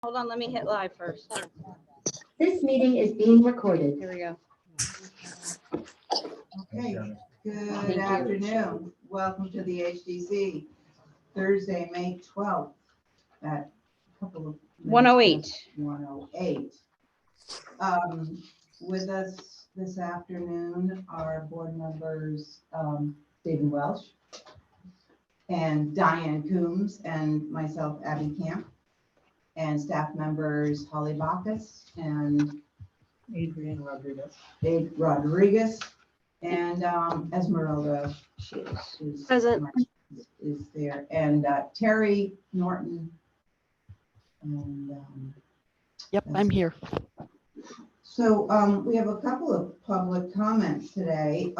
Hold on, let me hit live first. This meeting is being recorded. Here we go. Okay, Thank good you. afternoon. Welcome to the HDC, Thursday, May 12th at a couple of. 108. 108. With us this afternoon are board members Stephen Welsh and Diane Coombs and myself, Abby Camp, and staff members Holly Bacchus and Adrian Rodriguez. Dave Rodriguez, and Esmeralda is Present. is there, and Terry Norton. And Yep, I'm here. so we have a couple of public comments today.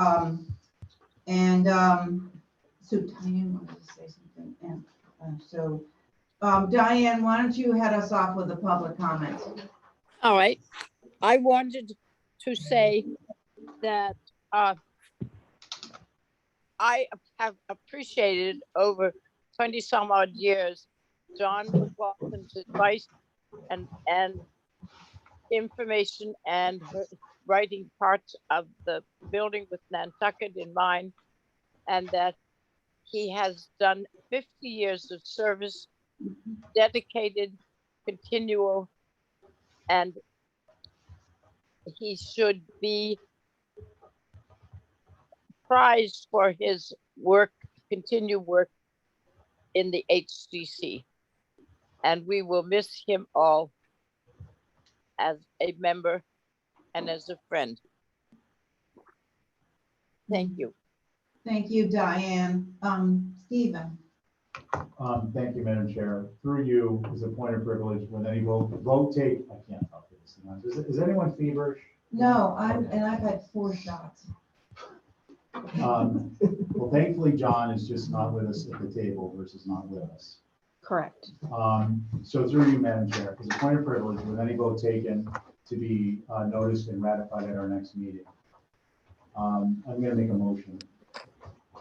And so Diane wanted to say something. And so Diane, why don't you head us off with the public comments? All right. I wanted to say that I have appreciated over 20 some odd years John McLaughlin's advice and information and writing parts of the building with Nantucket in mind, and that he has done 50 years of service, dedicated, continual, and he should be prized for his work, continued work in the HCC. And we will miss him all as a member and as a friend. Thank you. Thank you, Diane. Stephen. Thank you, Madam Chair. Through you, as a point of privilege, when any vote take, I can't talk to this. Is anyone feverish? No, I've had 4 shots. Well, thankfully, John is just not with us at the table versus not with us. Correct. So through you, Madam Chair, as a point of privilege, with any vote taken to be noticed and ratified at our next meeting, I'm going to make a motion.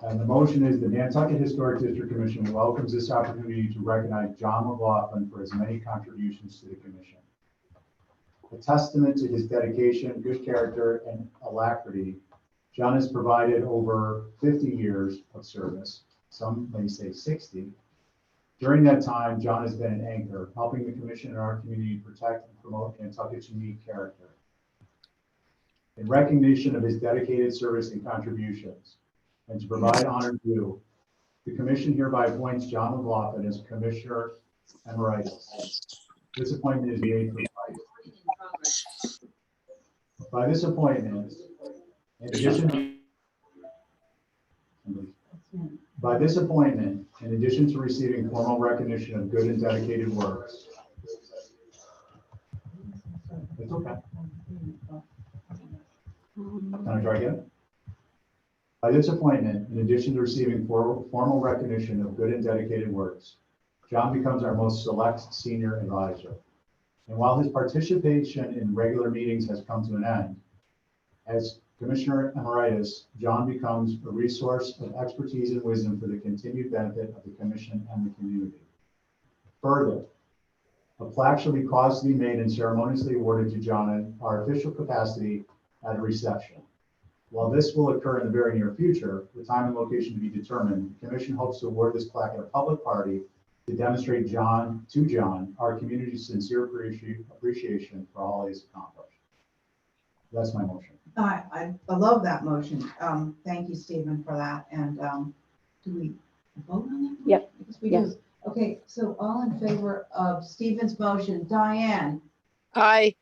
And the motion is the Nantucket Historic District Commission welcomes this opportunity to recognize John McLaughlin for his many contributions to the commission. A testament to his dedication, good character, and alacrity, John has provided over 50 years of service, some may say 60. During that time, John has been an anchor, helping the commission and our community protect and promote Nantucket's unique character. In recognition of his dedicated service and contributions, and to provide honor due, the commission hereby appoints John McLaughlin as Commissioner Emeritus. This appointment is made for life. By this appointment, in addition to receiving formal recognition of good and dedicated works, it's okay. Can I try again? By this appointment, in addition to receiving formal recognition of good and dedicated works, John becomes our most select senior advisor. And while his participation in regular meetings has come to an end, as Commissioner Emeritus, John becomes a resource of expertise and wisdom for the continued benefit of the commission and the community. Further, a plaque shall be caused to be made and ceremoniously awarded to John in our official capacity at a reception. While this will occur in the very near future, with time and location to be determined, the commission hopes to award this plaque at a public party to demonstrate to John, our community's sincere appreciation for all he has accomplished. That's my motion. I love that motion. Thank you, Stephen, for that. And do we vote on that? Yep. Because we Yes. do. Okay, so all in favor of Stephen's motion, Diane Aye.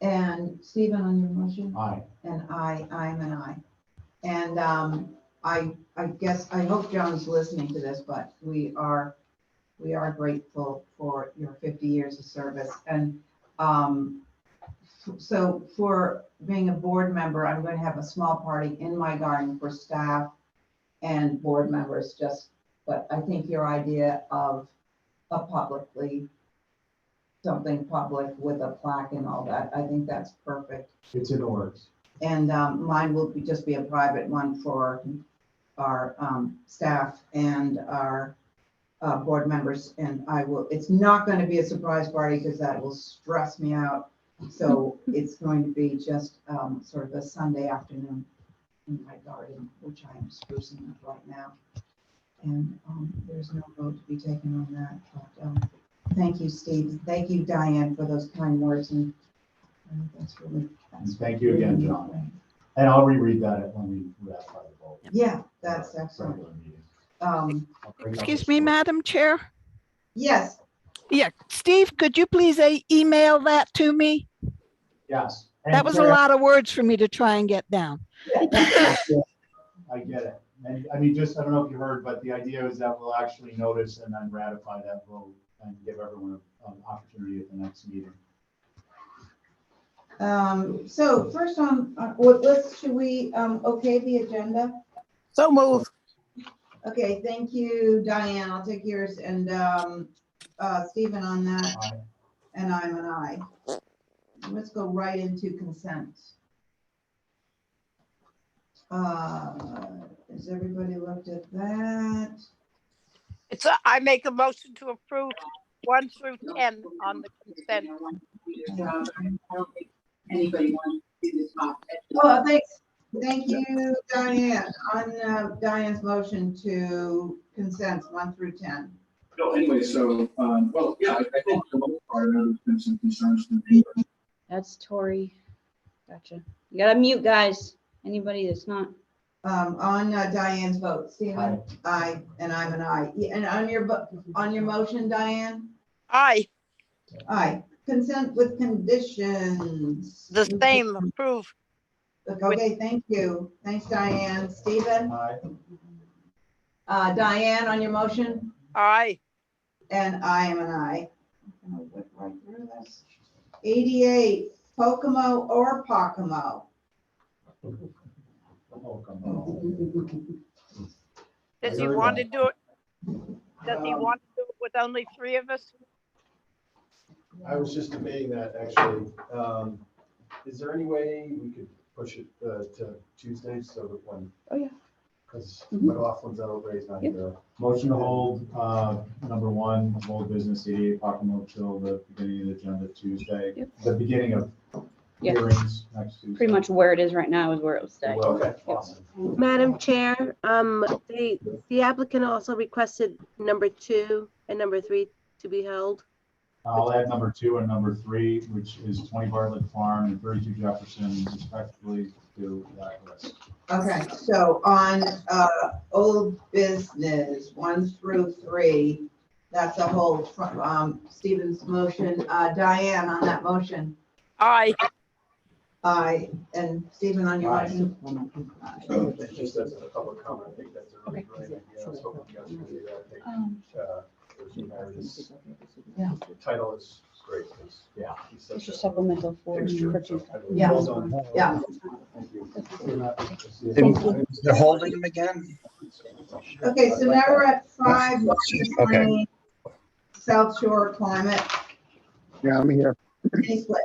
and Stephen on your motion? Aye. And I'm an aye. And I guess, I hope John's listening to this, but we are grateful for your 50 years of service. And so for being a board member, I'm going to have a small party in my garden for staff and board members, but I think your idea of something public with a plaque and all that, I think that's perfect. It's in the works. And mine will just be a private one for our staff and our board members, and it's not going to be a surprise party because that will stress me out. So it's going to be just sort of a Sunday afternoon in my garden, which I am sprucing up right now. And there's no vote to be taken on that. But thank you, Steve. Thank you, Diane, for those kind words. And Thank you again, John. And I'll reread that when we ratify the vote. Yeah, that's excellent. Regular meeting. Um, I'll bring up Excuse the me, score. Madam Chair. yes, Yeah, Steve, could you please email that to me? Yes. And That was a Claire, lot of words for me to try and get down. I get it. And I mean, just, I don't know if you heard, but the idea is that we'll actually notice and then ratify that vote and give everyone an opportunity at the next meeting. so first on, should we okay the agenda? So move. Okay, thank you, Diane. I'll take yours, and Stephen on that, Aye. and I'm an aye. Let's go right into consent. Has everybody looked at that? I make a motion to approve 1 through 10 on the consent. Anybody want to do this off? Oh, thanks. Thank you, Diane. On Diane's motion to consent 1 through 10. No, anyway, so, well, yeah, I think for the most part, there's been some concerns from me. That's Tori. Gotcha. You gotta mute, guys. Anybody that's not. On Diane's vote, Stephen? Aye, and I'm an aye. Yeah, and on your motion, Diane? Aye, Aye. Consent with conditions. the same, approve. Okay, thank you. Thanks, Diane. Stephen? Aye. Diane, on your motion? Aye, And I am an aye. I'm gonna whip right through this. 88, Pocomo or Pocomo? Oh, come on. does he want to do it? Does he want to do it with only 3 of us? I was just debating that, actually. Is there any way we could push it to Tuesday so that when? Oh, yeah. Because Mhm. McLaughlin's out, Ray's not Yep. here. Motion to hold, number 1, hold business 88 Pocomo till the beginning of the agenda Tuesday. Yep. The beginning of Yeah. hearings next Tuesday. Pretty much where it is right now is where it will stay. Okay, awesome. Madam Chair, the applicant also requested number 2 and number 3 to be held. I'll add number 2 and number 3, which is 20 Bartlett Farm and 32 Jefferson, respectively, to that list. Okay, so on old business 1 through 3, that's a hold from Stephen's motion. Diane, on that motion? Aye, Aye. And Stephen, on your Aye. motion? So just as a public comment, I think that's a really Okay. great idea. I was hoping you guys would do that. I think, Yeah. the title is great. 'Cause, Yeah. he's It's such your a supplemental for fixture, so Tuesday. I really- Yeah. well done. Yeah. Thank you. Thank you. They're holding them again? Okay, so now we're at 5, Okay. Lane, South Shore Climate. Yeah, I'm here. Any split?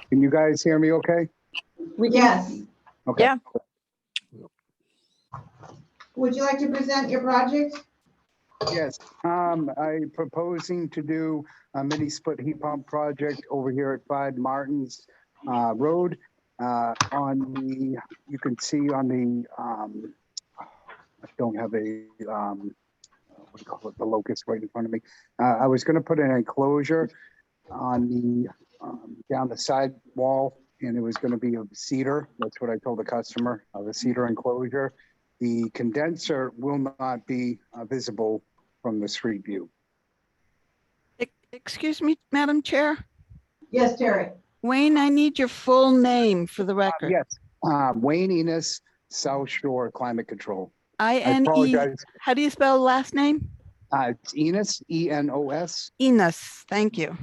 Can you guys hear me okay? Yes. Okay. Yeah. Would you like to present your project? Yes, I'm proposing to do a mini split heat pump project over here at 5 Martins Road. On the, you can see on the, I don't have a, what do you call it, the locus right in front of me. I was gonna put an enclosure on the, down the side wall, and it was gonna be of cedar. That's what I told the customer, of a cedar enclosure. The condenser will not be visible from the street view. Excuse me, Madam Chair. Yes, Terry. Wayne, I need your full name for the record. Yes, Wayne Enos, South Shore Climate Control. I I-N-E, apologize. how do you spell the last name? It's Enos, E-N-O-S. Enos, thank you.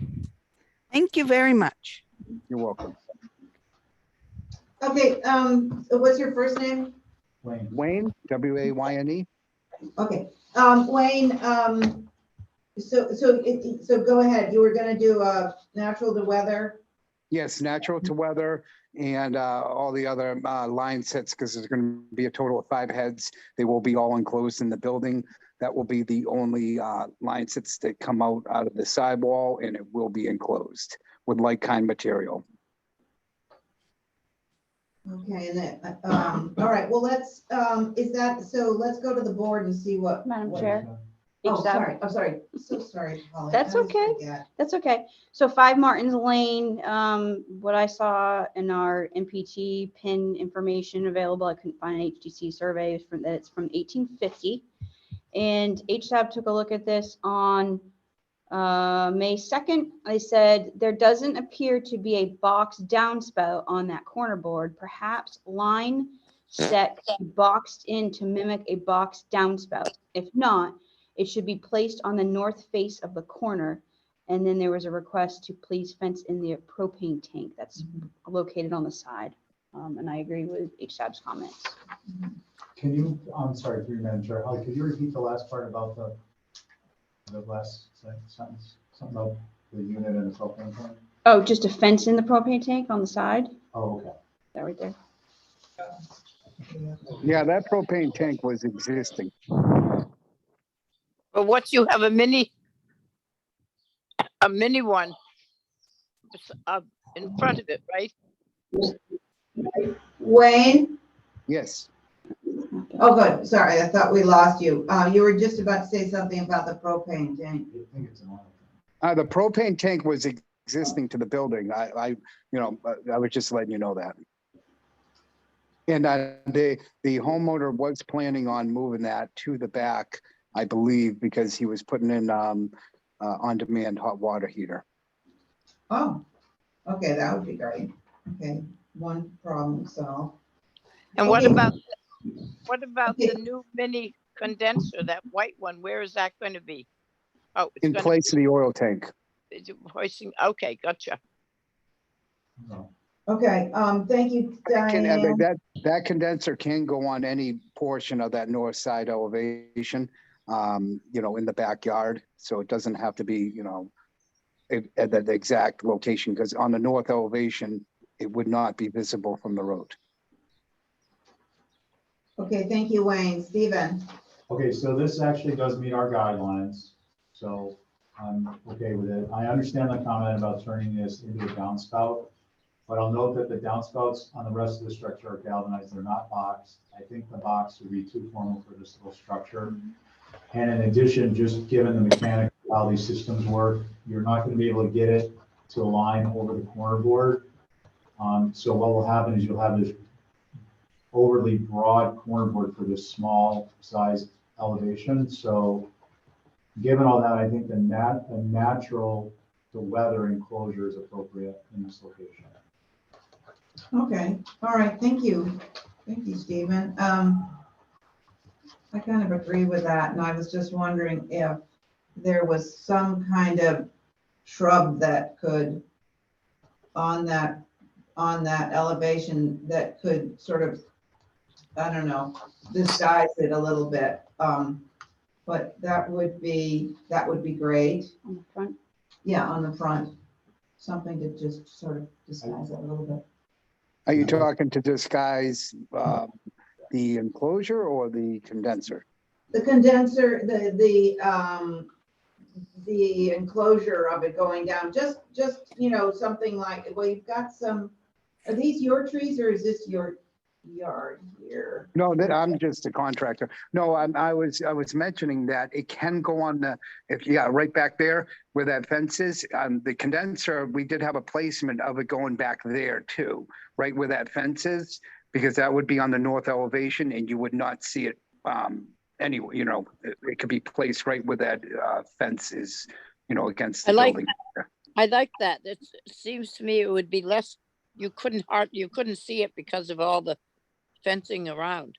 Thank you very much. You're welcome. Okay, what's your first name? Wayne. Wayne, W-A-Y-N-E. Okay, Wayne, so go ahead. You were gonna do natural to weather. Yes, natural to weather and all the other line sets, because there's going to be a total of 5 heads. They will be all enclosed in the building. That will be the only line sets that come out of the sidewall, and it will be enclosed with like-kind material. Okay, and then, all right, well, let's go to the board and see what. Madam what- Chair. Oh, HSAB. sorry, I'm sorry. So sorry, Holly. That's I always okay. forget. That's okay. So 5 Martins Lane, what I saw in our MPT pin information available, I couldn't find an HDC survey, it's from 1850. And HSAB took a look at this on May 2nd. They said there doesn't appear to be a box downspout on that corner board. Perhaps line set boxed in to mimic a box downspout. If not, it should be placed on the north face of the corner. And then there was a request to please fence in the propane tank that's located on the side. And I agree with HSAB's comments. Can you, I'm sorry, through Madam Chair, Holly, could you repeat the last part about the last sentence? Something about the unit and the propane tank? Oh, just a fence in the propane tank on the side? Oh, okay. That right there. Yeah, that propane tank was existing. But what you have a mini one in front of it, right? Wayne? Yes. Oh, good. Sorry, I thought we lost you. You were just about to say something about the propane tank. I think it's an oil The propane tank was existing to the building. I was just letting you know that. And the homeowner was planning on moving that to the back, I believe, because he was putting in on-demand hot water heater. Oh, okay, that would be great. Okay, one problem solved. And what Okay. about Okay. the new mini condenser, that white one? Where is that going to be? Oh, it's In going place of the oil tank. to be hoisting. Okay, gotcha. no. Okay, thank you, Diane. That condenser can go on any portion of that north side elevation, in the backyard. So it doesn't have to be, at the exact location, because on the north elevation, it would not be visible from the road. Okay, thank you, Wayne. Stephen? Okay, so this actually does meet our guidelines, so I'm okay with it. I understand the comment about turning this into a downspout, but I'll note that the downspouts on the rest of the structure are galvanized, they're not boxed. I think the box would be too formal for this little structure. And in addition, just given the mechanics of how these systems work, you're not gonna be able to get it to align over the corner board. So what will happen is you'll have this overly broad corner board for this small size elevation. So given all that, I think the natural to weather enclosure is appropriate in this location. Okay, all right, thank you. Thank you, Stephen. I kind of agree with that, and I was just wondering if there was some kind of shrub that could, on that elevation, that could sort of, I don't know, disguise it a little bit. But that would be great. On the front. Yeah, on the front, something to just sort of disguise it a little bit. Are you talking to disguise the enclosure or the condenser? The condenser, the enclosure of it going down, just, something like, well, you've got some, are these your trees or is this your yard here? No, I'm just a contractor. No, I was mentioning that it can go on right back there where that fence is. The condenser, we did have a placement of it going back there too, right where that fence is, because that would be on the north elevation and you would not see it anyway. It could be placed right where that fence is, against the building. I like that. It seems to me it would be less. You couldn't see it because of all the fencing around.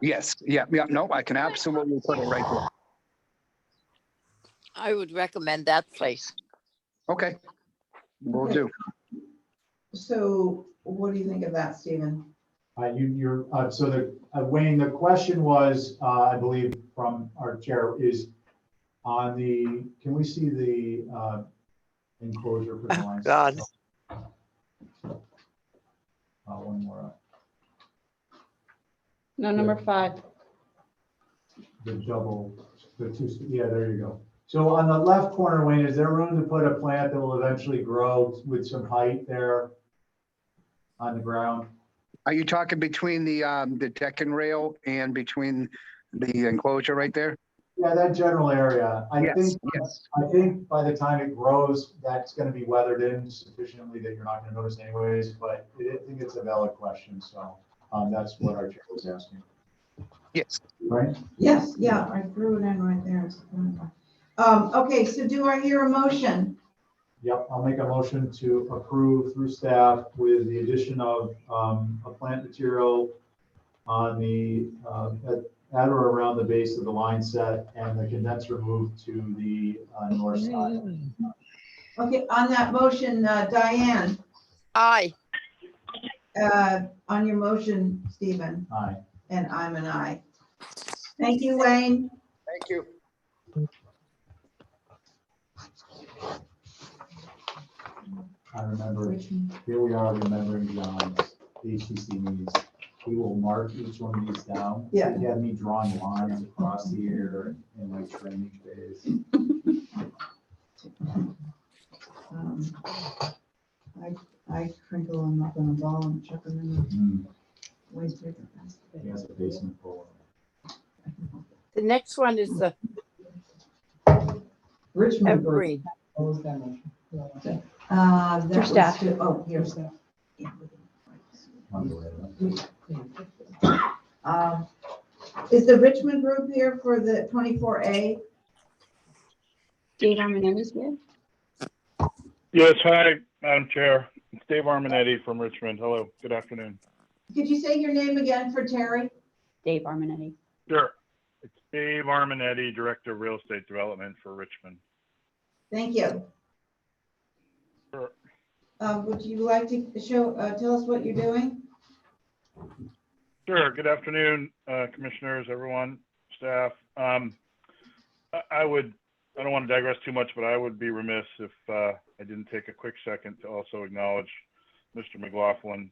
Yes. Yeah. No, I can absolutely put it right there. I would recommend that place. Okay. Will Okay. do. So what do you think of that, Stephen? Wayne, the question was, I believe from our chair is on the, can we see the enclosure for the lines? God. One more up. No, number 5. The two, yeah, there you go. So on the left corner, Wayne, is there room to put a plant that will eventually grow with some height there on the ground? Are you talking between the deck and rail and between the enclosure right there? Yeah, that general area. Yes. I think by the time it grows, that's going to be weathered in sufficiently that you're not going to notice anyways, but I think it's a valid question. So that's what our chair was asking. Yes. Right? Yes, yeah, I threw it in right there. Okay, so do I hear a motion? Yep, I'll make a motion to approve through staff with the addition of a plant material on the, at or around the base of the line set and the condenser moved to the north side. Okay, on that motion, Diane, Aye. on your motion, Stephen, Aye. and I'm an aye. Thank you, Wayne. Thank you. I remember, here we are remembering John's HTC meetings. We will mark each one of these down. Yeah. He had me drawing lines across the air in my training phase. I crinkle them up in a ball and chuck them in the waste paper. He has a basement full of The next one is the Richmond Group. evergreen. That For was staff. oh, here's that. them. Is the Richmond Group here for the 24A? Dave Armanetti's here. Yes, hi, Madam Chair. It's Dave Armanetti from Richmond. Hello, good afternoon. Could you say your name again for Terry? Dave Armanetti. Sure. It's Dave Armanetti, Director of Real Estate Development for Richmond. Thank you. Sure. Would you like to tell us what you're doing? Sure. Good afternoon, commissioners, everyone, staff. I don't want to digress too much, but I would be remiss if I didn't take a quick second to also acknowledge Mr. Mclaughlin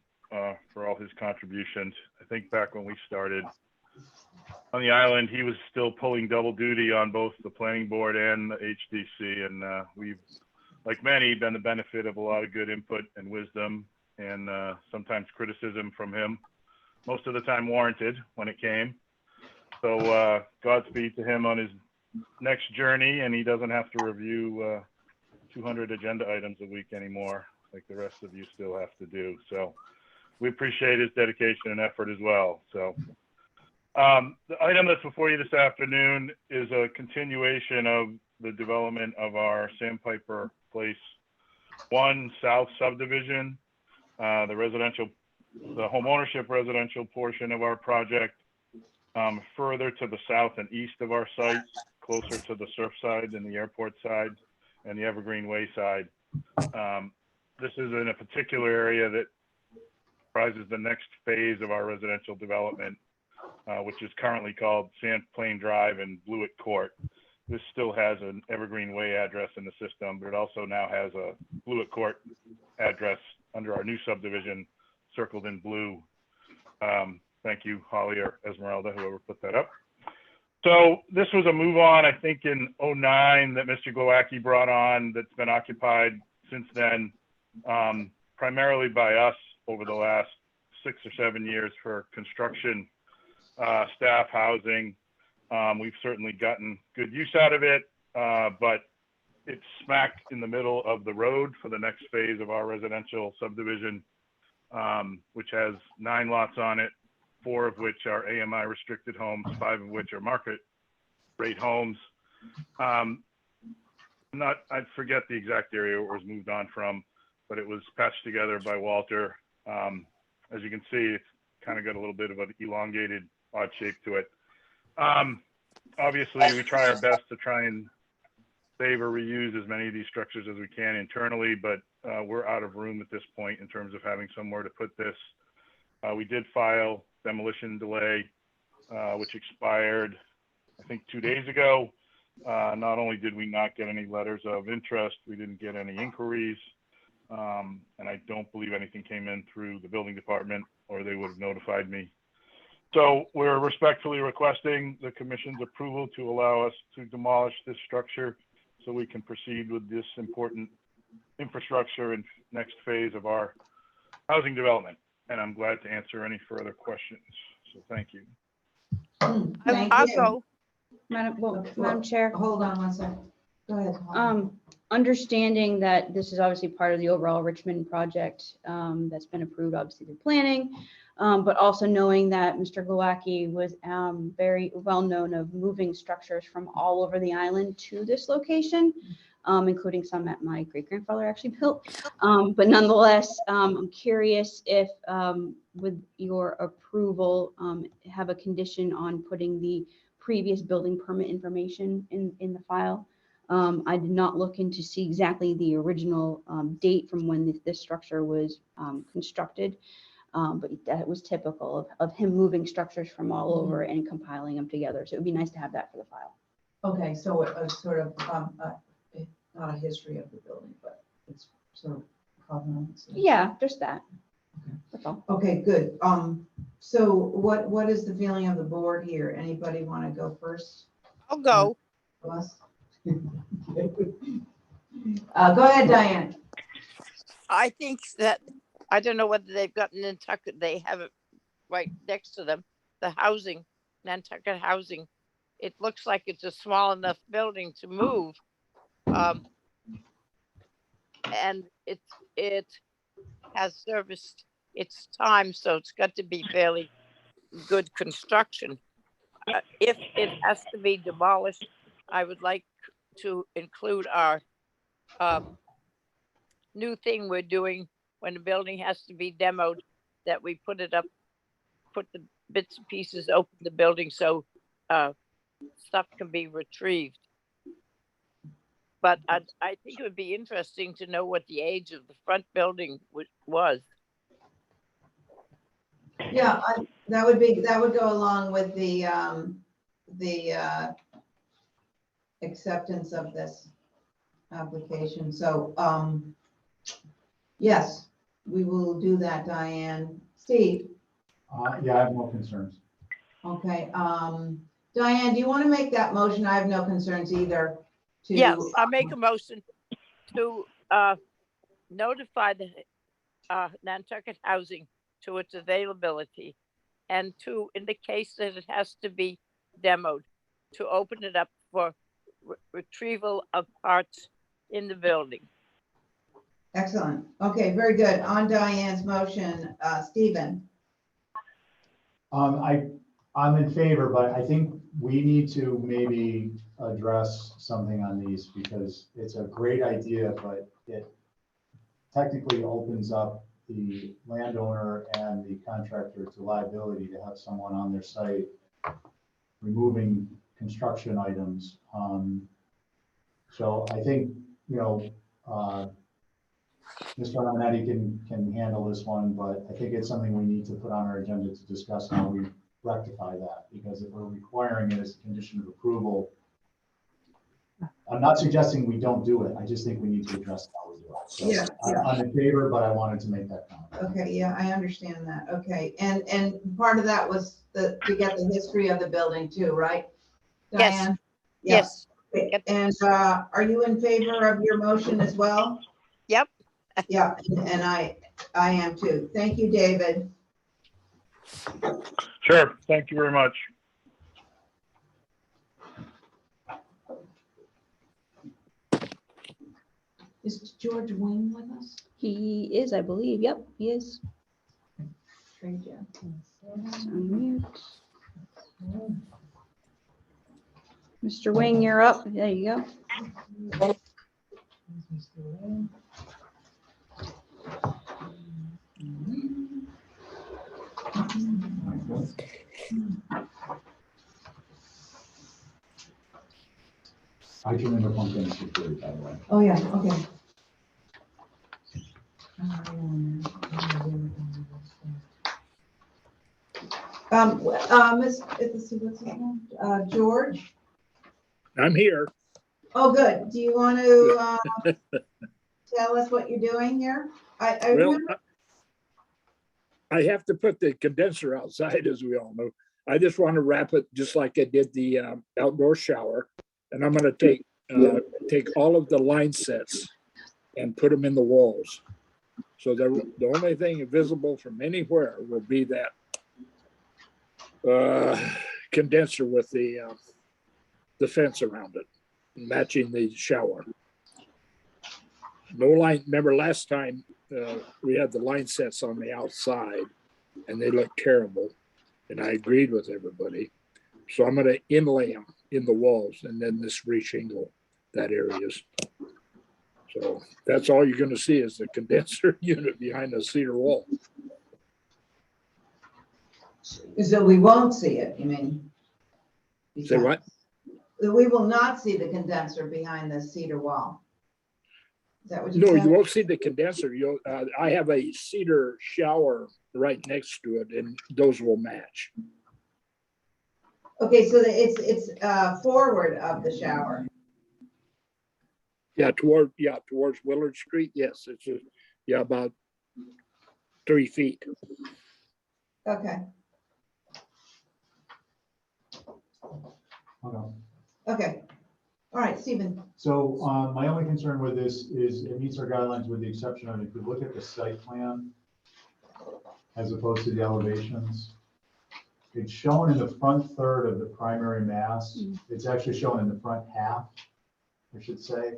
for all his contributions. I think back when we started on the island, he was still pulling double duty on both the planning board and the HDC, and we've, like many, been the benefit of a lot of good input and wisdom and sometimes criticism from him, most of the time warranted when it came. So Godspeed to him on his next journey, and he doesn't have to review 200 agenda items a week anymore like the rest of you still have to do. So we appreciate his dedication and effort as well. So the item that's before you this afternoon is a continuation of the development of our Sandpiper Place 1 South subdivision, the home ownership residential portion of our project, further to the south and east of our site, closer to the surf side and the airport side and the Evergreen Way side. This is in a particular area that comprises the next phase of our residential development, which is currently called Sandplain Drive and Blewett Court. This still has an Evergreen Way address in the system, but it also now has a Blewett Court address under our new subdivision circled in blue. Thank you, Holly or Esmeralda, whoever put that up. So this was a move on, I think in 2009 that Mr. Glowacki brought on that's been occupied since then, primarily by us over the last 6 or 7 years for construction, staff, housing. We've certainly gotten good use out of it, but it's smack in the middle of the road for the next phase of our residential subdivision, which has 9 lots on it, 4 of which are AMI restricted homes, 5 of which are market rate homes. I forget the exact area where it was moved on from, but it was patched together by Walter. As you can see, it's kind of got a little bit of an elongated, odd shape to it. Obviously, we try our best to try and save or reuse as many of these structures as we can internally, but we're out of room at this point in terms of having somewhere to put this. We did file demolition delay, which expired, I think, 2 days ago. Not only did we not get any letters of interest, we didn't get any inquiries. And I don't believe anything came in through the building department, or they would have notified me. So we're respectfully requesting the commission's approval to allow us to demolish this structure so we can proceed with this important infrastructure and next phase of our housing development. And I'm glad to answer any further questions. So thank you. Thank I'll you. go. Madam Chair. Hold on one second. Go ahead. Understanding that this is obviously part of the overall Richmond project that's been approved, obviously through planning, but also knowing that Mr. Glowacki was very well known of moving structures from all over the island to this location, including some that my great-grandfather actually built. But nonetheless, I'm curious if, with your approval, have a condition on putting the previous building permit information in the file. I did not look into see exactly the original date from when this structure was constructed, but that was typical of him moving structures from all over and compiling them together. So it would be nice to have that for the file. Okay, so a sort of, not a history of the building, but it's sort of covenants. Yeah, just that. Okay. That's all. Okay, good. So what is the feeling of the board here? Anybody want to go first? I'll go. Us? Go ahead, Diane. I think that, I don't know whether they've got Nantucket, they have it right next to them, the housing, Nantucket housing. It looks like it's a small enough building to move. And it has serviced its time, so it's got to be fairly good construction. If it has to be demolished, I would like to include our new thing we're doing when the building has to be demoed, that we put it up, put the bits and pieces, open the building so stuff can be retrieved. But I think it would be interesting to know what the age of the front building was. Yeah, that would go along with the acceptance of this application. So, yes, we will do that, Diane. Steve? Yeah, I have no concerns. Okay, Diane, do you want to make that motion? I have no concerns either. Yes, I make a motion to notify the Nantucket Housing to its availability, and to, in the case that it has to be demoed, to open it up for retrieval of parts in the building. Excellent. Okay, very good. On Diane's motion, Stephen? I'm in favor, but I think we need to maybe address something on these, because it's a great idea, but it technically opens up the landowner and the contractor to liability to have someone on their site removing construction items. So I think, Mr. Armanetti can handle this one, but I think it's something we need to put on our agenda to discuss how we rectify that, because if we're requiring it as a condition of approval, I'm not suggesting we don't do it. I just think we need to address how we do it. So Yeah. I'm in favor, but I wanted to make that comment. Okay, yeah, I understand that. Okay, and part of that was to get the history of the building too, right? Diane? Yes. Okay, and are you in favor of your motion as well? Yep. Yeah, and I am too. Thank you, David. Sure. Thank you very much. Is George Wing with us? He is, I believe. Yep, he is. Trade you. Unmute. Mr. Wing, you're up. There you go. I can remember pumpkin security, by the way. Oh, yeah, okay. Let's see, what's his name? George? I'm here. Oh, good. Do you want to tell us what you're doing here? I Well, remember, I have to put the condenser outside, as we all know. I just want to wrap it just like I did the outdoor shower. And I'm going to take all of the line sets and put them in the walls. So the only thing visible from anywhere will be that condenser with the fence around it, matching the shower. No line. Remember last time we had the line sets on the outside and they looked terrible. And I agreed with everybody. So I'm going to inlay them in the walls and then this reshingle that areas. So that's all you're going to see is the condenser unit behind the cedar wall. so we won't see it, you mean? Say what? We will not see the condenser behind the cedar wall. Is that what you No, said? you won't see the condenser. You'll. I have a cedar shower right next to it, and those will match. Okay, so it's forward of the shower. Yeah, towards Willard Street. Yes, it's about 3 feet. Okay, Okay. okay. All right, Stephen. So my only concern with this is it meets our guidelines with the exception of if you look at the site plan as opposed to the elevations, it's shown in the front third of the primary mass. It's actually shown in the front half, I should say,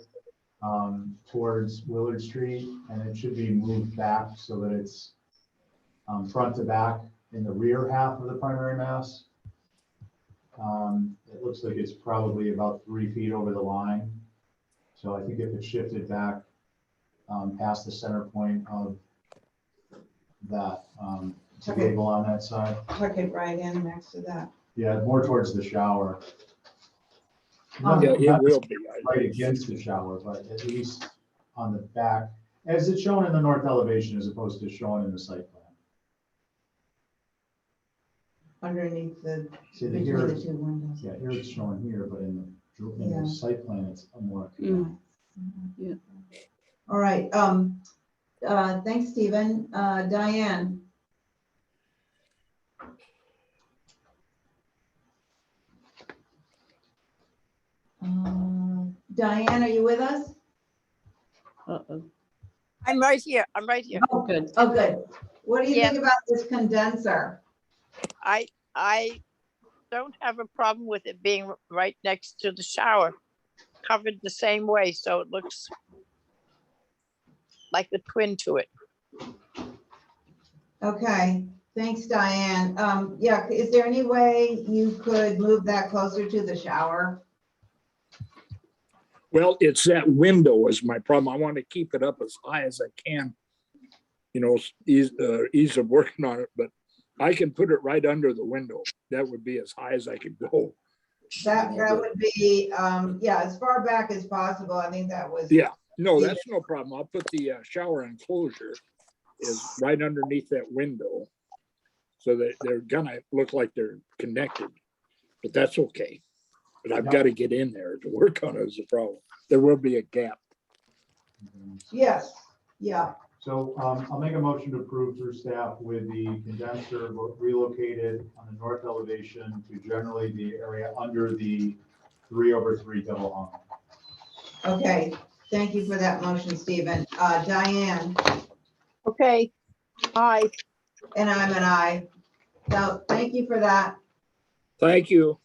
towards Willard Street, and it should be moved back so that it's front to back in the rear half of the primary mass. It looks like it's probably about 3 feet over the line. So I think if it shifted back past the center point of that gable on that side. Tuck it right in next to that. Yeah, more towards the shower. Yeah, it will be. Right against the shower, but at least on the back, as it's shown in the north elevation as opposed to shown in the site plan. Underneath the, See, between here, the two windows. yeah, here it's shown here, but in Yeah. the site plan, it's a more. Yeah. All right, thanks, Stephen. Diane? Diane, are you with us? Uh-oh. I'm right here. I'm right here. Oh, good. Oh, good. What do you Yeah. think about this condenser? I don't have a problem with it being right next to the shower, covered the same way, so it looks like the twin to it. Okay, thanks, Diane. Yeah, is there any way you could move that closer to the shower? Well, it's that window is my problem. I want to keep it up as high as I can. You know, ease of working on it, but I can put it right under the window. That would be as high as I could go. That would be, yeah, as far back as possible. I think that was. Yeah, no, that's no problem. I'll put the shower enclosure is right underneath that window so that they're gonna look like they're connected, but that's okay. But I've got to get in there to work on it is the problem. There will be a gap. Yes, yeah. So I'll make a motion to approve through staff with the condenser relocated on the north elevation to generally the area under the 3/3 double hung. Okay, thank you for that motion, Stephen. Diane? Okay, aye. And I'm an aye. So thank you for that. Thank you.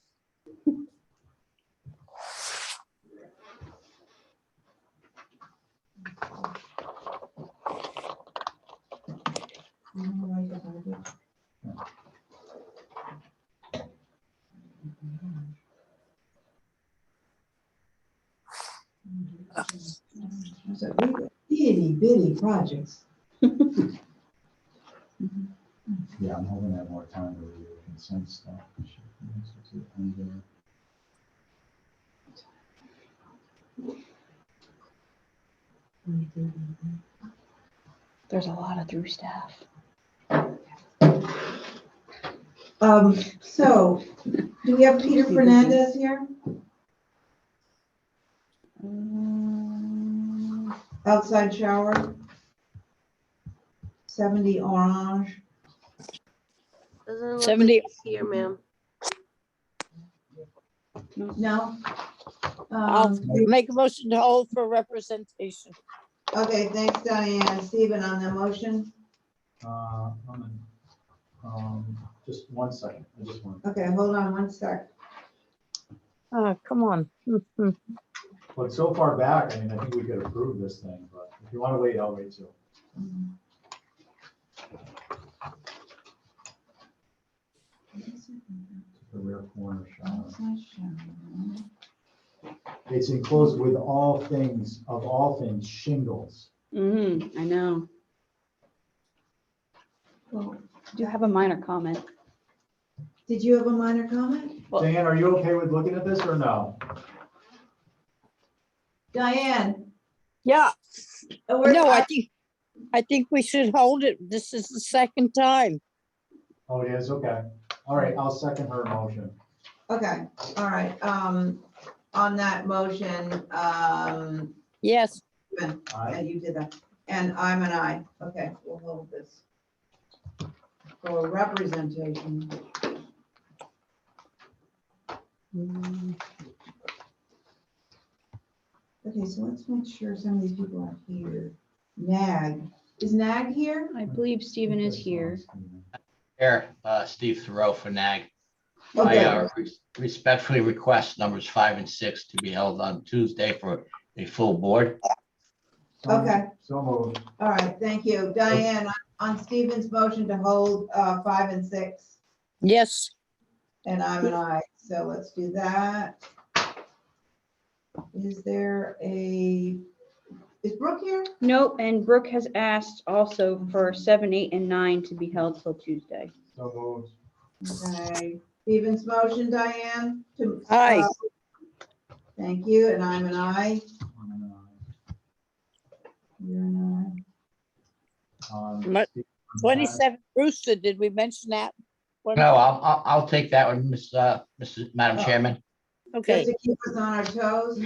So itty bitty projects. Yeah, I'm hoping to have more time to review the consent stuff. There's a lot of through staff. So, do we have Peter Fernandez here? Outside shower. 70 Orange. Doesn't look 70. like he's here, ma'am. No? I'll make a motion to hold for representation. Okay, thanks, Diane. Stephen, on the motion? Just 1 second, I just want, Okay, hold on 1 sec. Oh, come on. but so far back, I mean, I think we could approve this thing, but if you want to wait, I'll wait too. The rear corner shower. Outside shower. It's enclosed with all things, of all things, shingles. I know. Well, I do have a minor comment. did you have a minor comment? Well- Dan, are you okay with looking at this or no? Diane? Yeah, we're- no, I think we should hold it. This is the second time. Oh, it is, okay. All right, I'll second her motion. Okay, all right, on that motion, Yes, Stephen, Aye. and you did that, and I'm an aye. Okay, we'll hold this. For representation. Okay, so let's make sure some of these people are here. Nag, is Nag here? I believe Stephen is here. Here, Steve Thoreau for NAG. Okay. I respectfully request numbers 5 and 6 to be held on Tuesday for a full board. Okay. So moved. All right, thank you. Diane, on Stephen's motion to hold 5 and 6, yes. and I'm an aye, so let's do that. Is Brooke here? Nope, and Brooke has asked also for 7, 8, and 9 to be held till Tuesday. So moved. Okay, Stephen's motion, Diane? to Aye. Thank you, and I'm an aye. You're an But 27 Brewster, did we mention that? one? No, I'll take that one, Madam Oh. Chairman. aye. Okay, Just to keep us on our toes.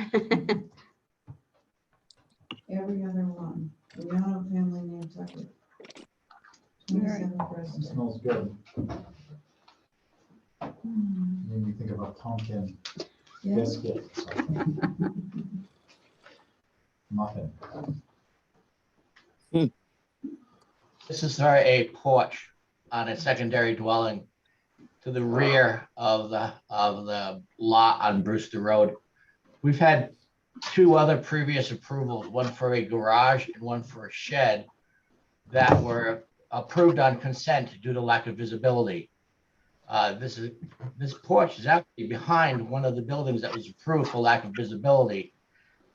Every other one. Rihanna family name Tucker. 27 It Preston. smells good. Made me think of a pumpkin Yeah. biscuit. Muffin. This is a porch on a secondary dwelling to the rear of the lot on Brewster Road. We've had 2 other previous approvals, one for a garage and one for a shed, that were approved on consent due to lack of visibility. This porch is actually behind one of the buildings that was approved for lack of visibility.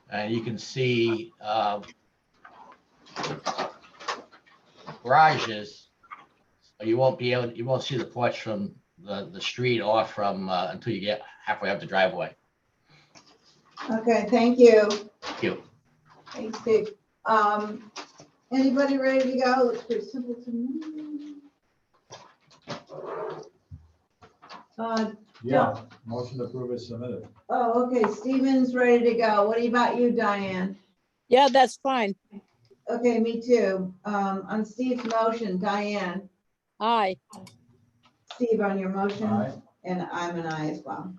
And you can see garages. You won't see the porch from the street or from until you get halfway up the driveway. Okay, thank you. Thank you. Thanks, Steve. Anybody ready to go? Looks pretty simple to me. Yeah, motion to approve is submitted. Oh, okay, Stephen's ready to go. What about you, Diane? yeah, that's fine. Okay, me too. On Steve's motion, Diane, Aye. Steve on your motion, Aye. and I'm an aye as well.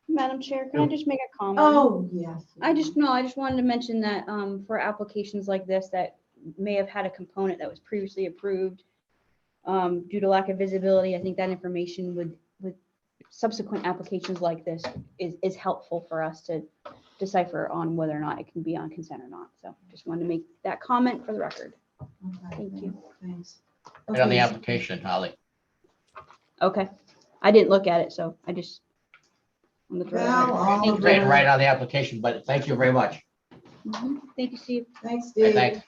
Madam Chair, can I just make a comment? Oh, yes. I just wanted to mention that for applications like this that may have had a component that was previously approved due to lack of visibility, I think that information with subsequent applications like this is helpful for us to decipher on whether or not it can be on consent or not. So just wanted to make that comment for the record. Okay, Thank you. Thanks. Right on the Okay, application, Holly. Okay, I didn't look at it, so I just wanted to throw that Well, out. all Thank of you. it. Right on the application, but thank you very much. Thank you, Steve. Thanks, Hey, Steve. thanks.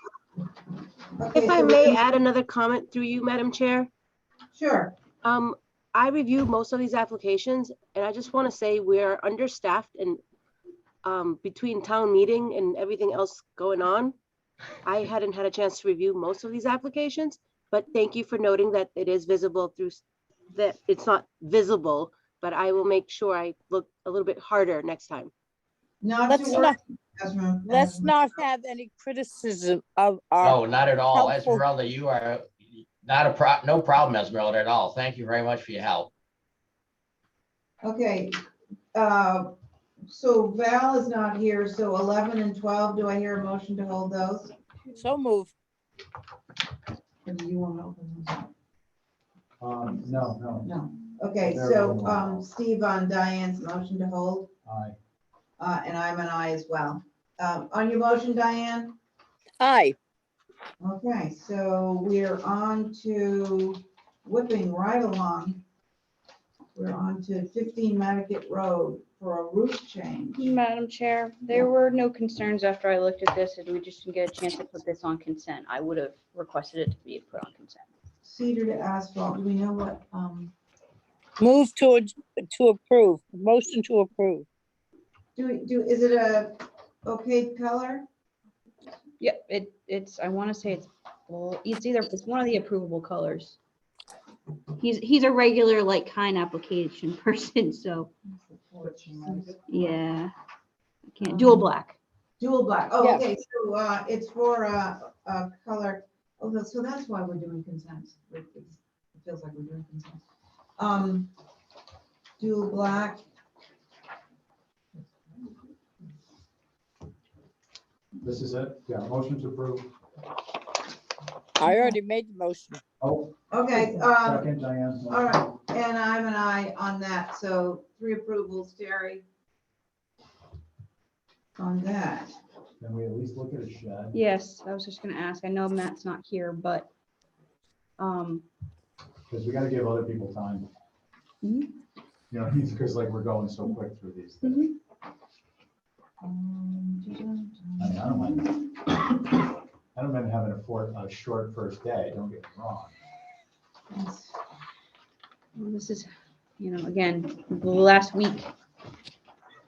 Okay, If I so may we- add another comment through you, Madam Chair. Sure. I reviewed most of these applications and I just want to say we're understaffed and between town meeting and everything else going on, I hadn't had a chance to review most of these applications, but thank you for noting that it is visible through that it's not visible, but I will make sure I look a little bit harder next time. Not Let's to worry. not, Esmeralda. let's not have any criticism of our, No, not at all. helpful- Esmeralda, you are no problem, Esmeralda, at all. Thank you very much for your help. Okay, so Val is not here, so 11 and 12, do I hear a motion to hold those? so move. Or do you want to open those up? No. No. Okay, They're so, available. Steve, on Diane's motion to hold, Aye. and I'm an aye as well. On your motion, Diane? Aye. Okay, so we're on to whipping right along. We're on to 15 Mannequin Road for a roof change. Madam Chair, there were no concerns after I looked at this, and we just didn't get a chance to put this on consent. I would have requested it to be put on consent. Cedar to asphalt, do we know what, Move to approve, motion to approve. is it a okay color? Yep, it's, I want to say it's one of the approvable colors. He's a regular like kind application person, so yeah. I can't, dual black. Dual black, oh, Yeah. okay, so, it's for a color, oh, so that's why we're doing consent. It feels like we're doing consent. Dual black. This is it? Yeah, motion to approve. I already made the motion. Oh. Okay, Second, Diane. all right, and I'm an aye on that, so 3 approvals, Terry. On that. Can we at least look at a shed? Yes, I was just gonna ask. I know Matt's not here, but Because we gotta give other people time. Mhm. You know, because like we're going so quick through these things. I mean, I don't mind having a short first day, don't get me wrong. Yes. well, this is, again, the last week.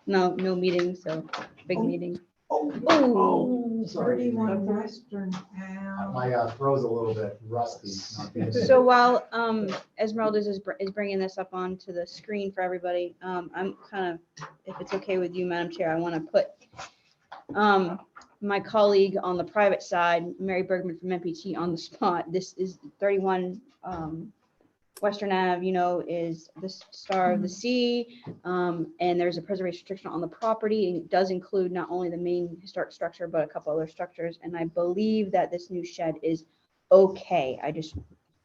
No meeting, so big meeting. Oh, Sorry. 31 Western Ave. My throat's a little bit rusty. not being- So while Esmeralda is bringing this up onto the screen for everybody, I'm kind of, if it's okay with you, Madam Chair, I want to put my colleague on the private side, Mary Bergman from MPT, on the spot. This is 31 Western Ave, is the Star of the Sea, and there's a preservation restriction on the property. And it does include not only the main historic structure, but a couple other structures. And I believe that this new shed is okay. I just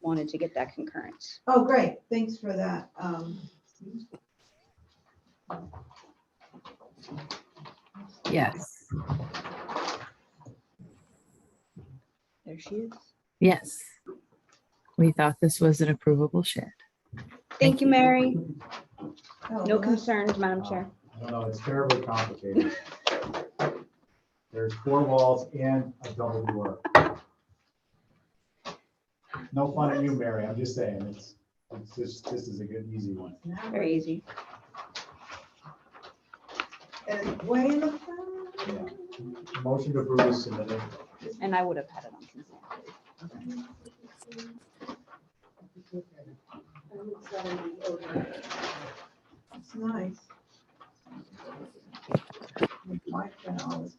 wanted to get that concurrence. Oh, great, thanks for that. Yes, There she is. yes. We thought this was an approvable shed. Thank you, Mary. Oh, No well, concerns, Madam Chair. I don't know, it's terribly complicated. There's 4 walls and a double door. No fun at you, Mary, I'm just saying, it's just, this is a good, easy one. Very easy. And it's way in the front. Yeah. Motion to approve is submitted. And I would have had it on consent. It's nice. My wife got all this.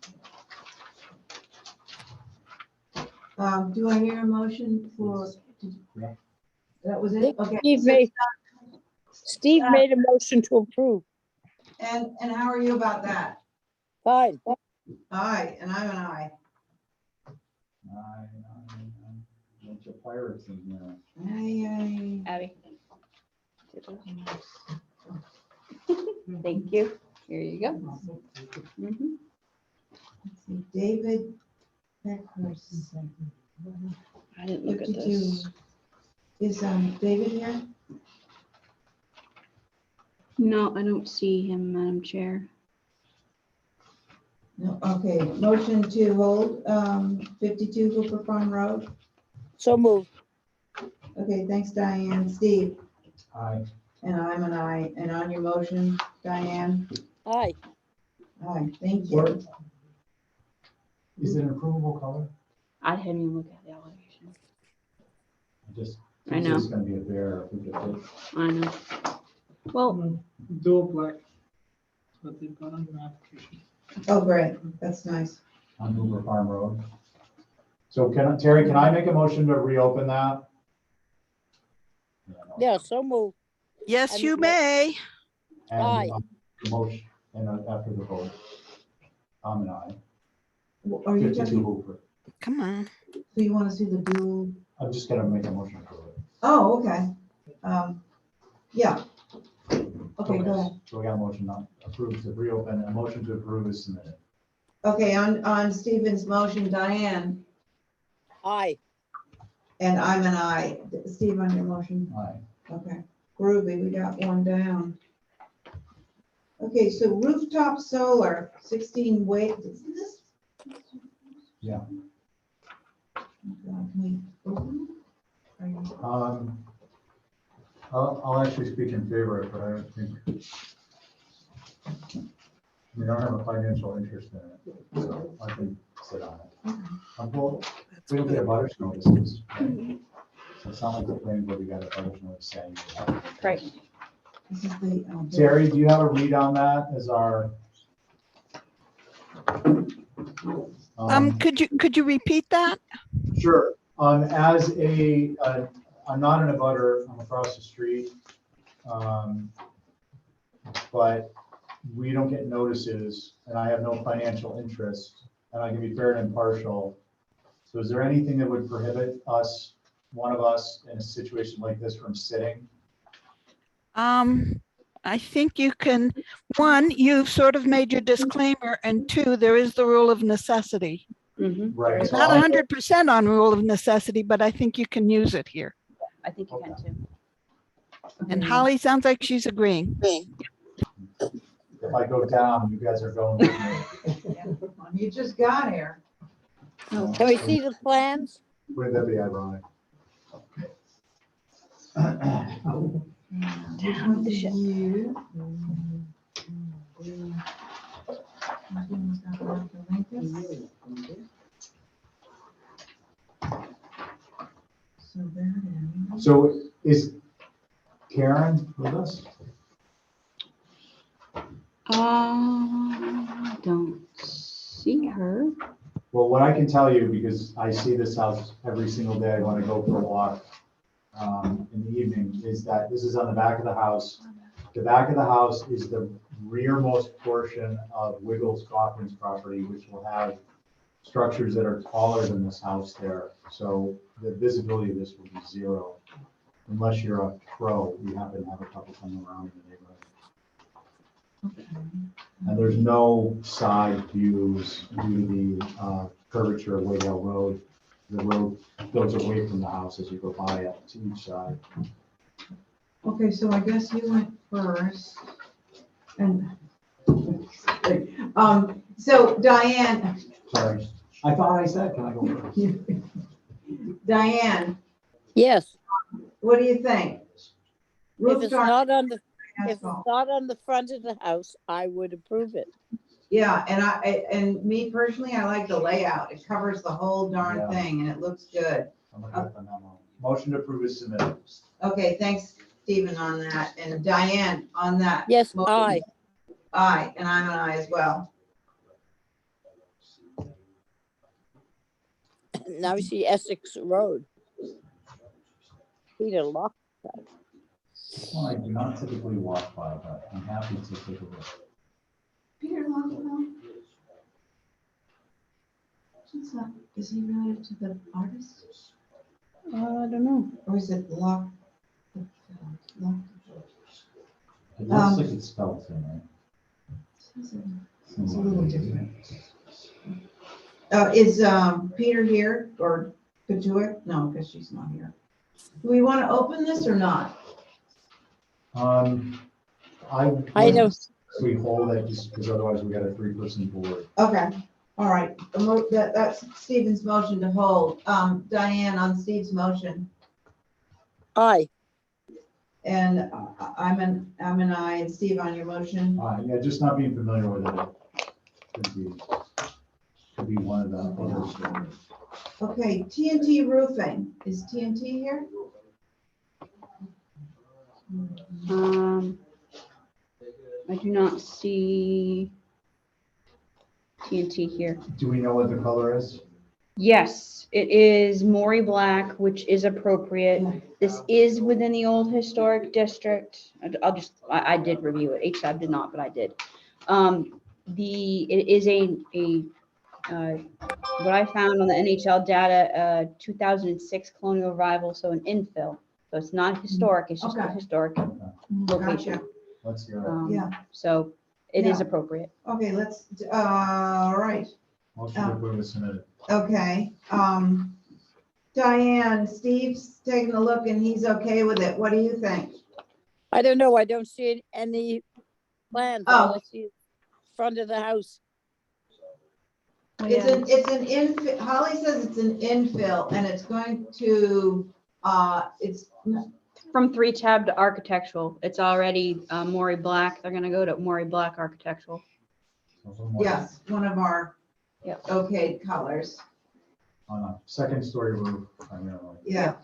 Do I hear a motion for? Yeah. That was it? Okay. Steve made a motion to approve. And how are you about that? Fine. Aye, and I'm an aye. Bunch of pirates in here. Aye, Abby. Thank you. Here you go. Mhm. Let's see, David Peckhurst. I didn't look at 52. this. Is David here? No, I don't see him, Madam Chair. No, okay, motion to hold 52 Hooper Farm Road. So moved. Okay, thanks, Diane. Steve? Aye. And I'm an aye. And on your motion, Diane? Aye. Aye, thank you. What- Is it an approvable color? I hadn't even looked at the elevation. I just, I know. It's gonna be a bear if we get it. I know. Well, Dual black. But they've got on their application. Oh, great, that's nice. On Hoover Farm Road. So Terry, can I make a motion to reopen that? Yeah, so move. Yes, And you what- may. And Aye. motion, and after the vote. Tom and I, Are you 52 talking, Hoover. Come on. so you want to see the dual? I'm just gonna make a motion for it. Oh, okay. Yeah. Okay, go ahead. So we got a motion not approved to reopen, a motion to approve is submitted. Okay, on Stephen's motion, Diane, Aye. and I'm an aye. Steve, on your motion? Aye. Okay, groovy, we got one down. Okay, so rooftop solar, 16 wait, isn't this? Yeah. Can we open it? Are you- I'll actually speak in favor of it, but I don't think. We don't have a financial interest in it, so I can sit on it. Well, we don't get a butters notices. Right? So it's not like the planning board, we got a butters notice saying. right. This is the, Terry, do you have a read on that as our? Could you repeat that? Sure. As I'm not in a butter, I'm across the street. But we don't get notices and I have no financial interest and I can be fair and impartial. So is there anything that would prohibit us, one of us in a situation like this from sitting? I think you can, one, you've sort of made your disclaimer, and two, there is the rule of necessity. Right. It's so not I'll- 100% on rule of necessity, but I think you can use it here. I think you can too. And Holly sounds like she's agreeing. If I go down, you guys are going with me. You just got here. Can we see the plans? Wouldn't that be ironic? Down with the ship. So is Karen with us? Don't see her. Well, what I can tell you, because I see this house every single day, I want to go for a walk in the evening, is that this is on the back of the house. The back of the house is the rearmost portion of Wiggles Cochran's property, which will have structures that are taller than this house there. So the visibility of this will be zero. Unless you're a pro, you happen to have a couple come around in the neighborhood. And there's no side views due to the curvature of Waydale Road. The road goes away from the house as you go by it to each side. Okay, so I guess you went first. And, so Diane, Sorry, I thought I said, can I go first? Diane, Yes. what do you think? If it's not on the, if it's asphalt. not on the front of the house, I would approve it. Yeah, and me personally, I like the layout. It covers the whole darn Yeah. thing and it looks good. I'm looking at the memo. Motion to approve is submitted. Okay, thanks, Stephen, on that. And Diane, on that. Yes, motion. aye. Aye, and I'm an aye as well. Now we see Essex Road. Peter locked that. Well, I do not typically walk by, but I'm happy to take a look. Peter Longfellow? What's that? Is he related to the artist? I don't know. Or is it Lock? It looks like it's spelled in there. It's a little different. Is Peter here or Katuick? No, because she's not here. Do we want to open this or not? I know. We hold it just because otherwise we got a 3-person board. Okay, all right. That's Stephen's motion to hold. Diane, on Steve's motion. Aye. And I'm an aye, and Steve on your motion. Yeah, just not being familiar with it. Could be one of the others. Okay, TNT Roofing. Is TNT here? I do not see TNT here. Do we know what the color is? Yes, it is Maury Black, which is appropriate. This is within the old historic district. I did review it. HSAB did not, but I did. It is what I found on the NHL data, 2006 colonial revival, so an infill. So it's not historic, it's just a Okay. historic location. Gotcha. Let's hear it. Yeah. So it is Yeah. appropriate. Okay, all right, Motion to approve is submitted. okay. Diane, Steve's taking a look and he's okay with it. What do you think? I don't know. I don't see any plans. Oh. All I see is front of the house. It's an infill, Holly says it's an infill and it's going to, it's, From 3 tab to architectural, it's already Maury Black. They're gonna go to Maury Black architectural. yes, one of our Yep. okayed colors. On a second story roof primarily. Yeah.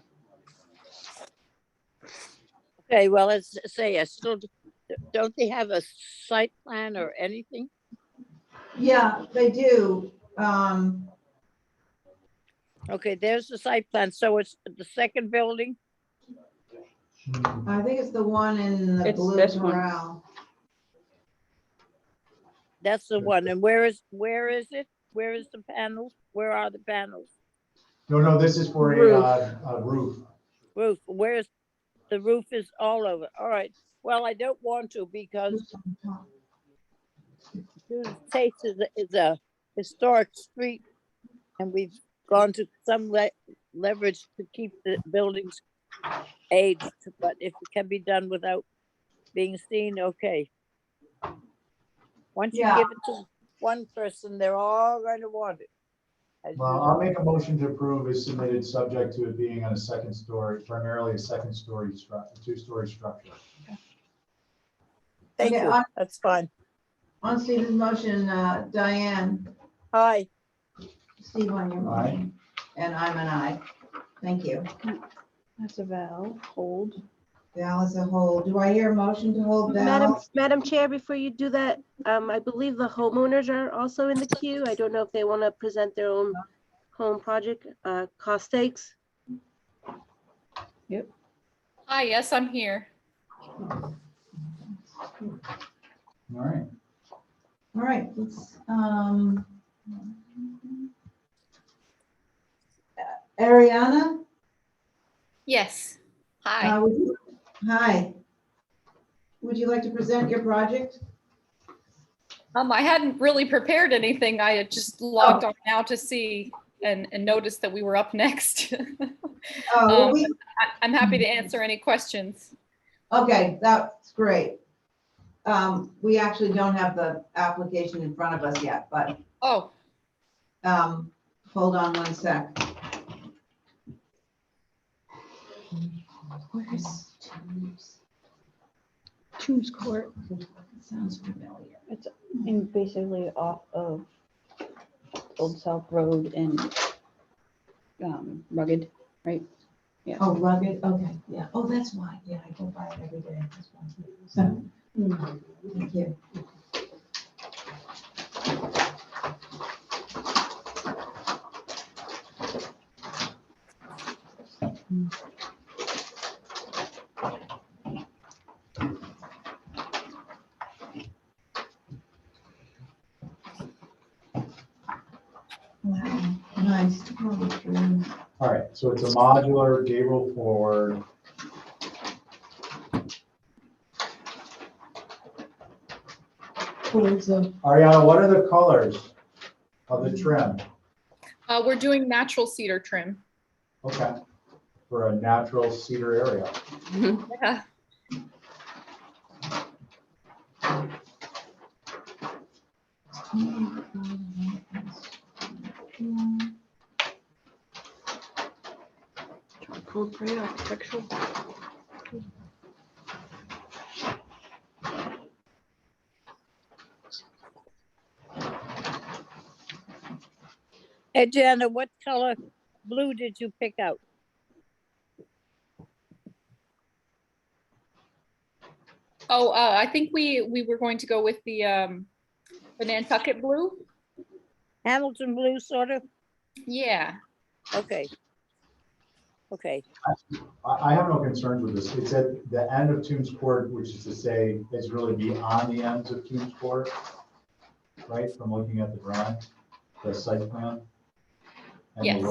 Okay, well, let's say I still, don't they have a site plan or anything? Yeah, they do. Okay, there's the site plan. So it's the second building? I think it's the one in the It's blue this one. corral. That's the one. And where is it? Where is the panels? Where are the panels? No, this is for a roof. Roof. Where's the roof is all over. All right. Well, I don't want to because Taste is a historic street, and we've gone to some leverage to keep the buildings aged. But if it can be done without being seen, okay. Once you give it to one person, they're all going to want it. Well, I'll make a motion to approve is submitted, subject to it being on a second story, primarily a second story structure, 2-story structure. Thank Okay, you. That's fine. On Stephen's motion, Diane, Aye. Steve on your motion, and I'm an aye. Thank you. That's a Val. Hold. Val is a hold. Do I hear a motion to hold Val? Madam Chair, before you do that, I believe the homeowners are also in the queue. I don't know if they want to present their own home project, cost stakes. Yep. Hi, yes, I'm here. All right. All right, let's, Ariana? Yes. Hi. Hi. Would you like to present your project? I hadn't really prepared anything. I had just logged on now to see and noticed that we were up next. I'm happy to answer any questions. Okay, that's great. We actually don't have the application in front of us yet, but. Oh. Hold on one sec. Where's Tombs Court? Sounds familiar. It's in basically off of Old South Road and Rugged, right? Yeah. Oh, Rugged, okay, yeah. Oh, that's why, yeah, I go by it every day. That's why. So, thank you. Wow, nice. All right, so it's a modular gable forward. Ariana, what are the colors of the trim? We're doing natural cedar trim. Okay, for a natural cedar area. Yeah. Appropriate architectural. Hey, Jana, what color blue did you pick out? Oh, I think we were going to go with the Nantucket blue. Hamilton blue, sort of? Yeah. Okay. Okay. I have no concerns with this. It's at the end of Toombs Court, which is to say, it's really beyond the ends of Toombs Court, right? From looking at the drawing, the site plan. And the Yes.